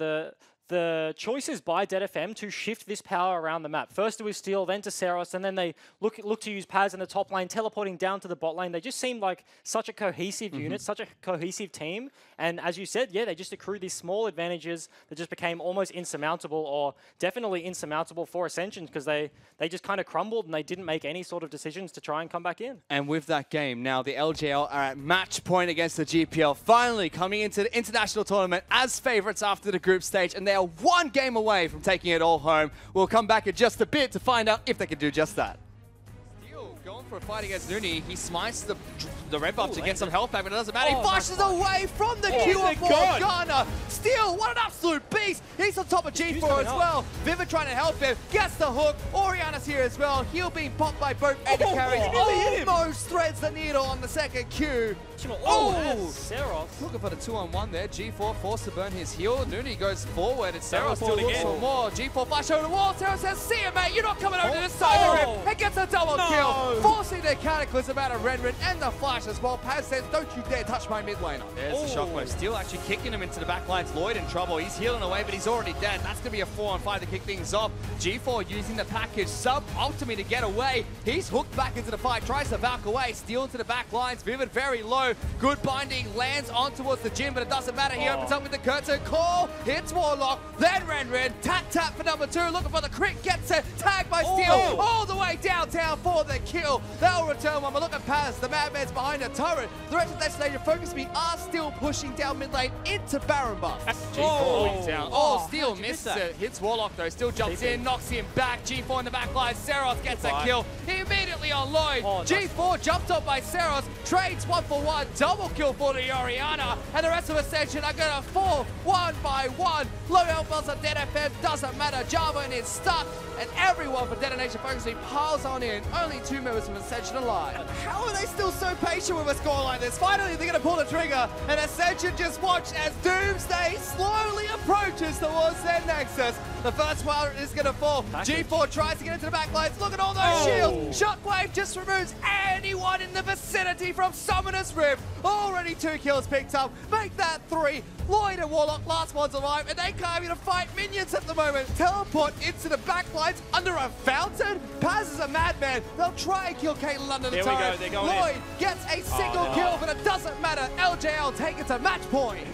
The choices by DFM to shift this power around the map. First it was Steel, then to Seros, and then they look to use Paz in the top lane, teleporting down to the bot lane. They just seemed like such a cohesive unit, such a cohesive team. And as you said, they just accrued these small advantages that just became almost insurmountable, or definitely insurmountable for Ascension, because they just kind of crumbled and they didn't make any sort of decisions to try and come back in. And with that game, now the LJL are at match point against the GPL, finally coming into the international tournament as favorites after the group stage, and they are one game away from taking it all home. We'll come back in just a bit to find out if they can do just that. Steel going for a fight against Nuni. He smites the red buff to get some health back, but it doesn't matter. He flashes away from the Q of Morgana. Steel, what an absolute beast. He's on top of G4 as well. Vivid trying to help him. Gets the hook. Oriana's here as well. Heal being popped by both AD carries. Almost threads the needle on the second Q. Seros. Looking for the 2-on-1 there. G4 forced to burn his heal. Nuni goes forward, and Seros still looks for more. G4 flash over the wall. Seros says, see you, mate. You're not coming over to this side of the rim. And gets a double kill. Forcing the Cataclysm out of Renren and the flash as well. Paz says, don't you dare touch my mid laner. There's the shockwave. Steel actually kicking him into the back lines. Lloyd in trouble. He's healing away, but he's already dead. That's going to be a 4-on-5 to kick things off. G4 using the package sub-optimally to get away. He's hooked back into the fight. Tries to back away. Steel into the back lines. Vivid very low. Good binding. Lands on towards the gym, but it doesn't matter. He opens up with the curtain call. Hits Warlock. Then Renren. Tap for number 2. Looking for the crit. Gets it. Tagged by Steel. All the way downtown for the kill. They'll return one. But look at Paz. The madman's behind a turret. The rest of the Destination FocusMe are still pushing down mid lane into Baron buff. G4 down. Steel misses it. Hits Warlock though. Still jumps in. Knocks him back. G4 in the back line. Seros gets a kill. He immediately on Lloyd. G4 jumped up by Seros. Trades 1-for-1. Double kill for the Oriana. And the rest of Ascension are going to fall 1 by 1. Low health belts on DFM. Doesn't matter. Jarvan is stuck. And everyone for Detonation FocusMe piles on in. Only 2 members from Ascension alive. How are they still so patient with a score like this? Finally, they're going to pull the trigger. And Ascension just watch as Doomsday slowly approaches towards their Nexus. The first one is going to fall. G4 tries to get into the back lines. Look at all those shields. Shockwave just removes anyone in the vicinity from Summoner's Rift. Already 2 kills picked up. Make that 3. Lloyd and Warlock, last one's alive, and they can't even fight minions at the moment. Teleport into the back lines under a fountain? Paz is a madman. They'll try and kill Caitlyn under the turret. Lloyd gets a single kill, but it doesn't matter. LJL take it to match point.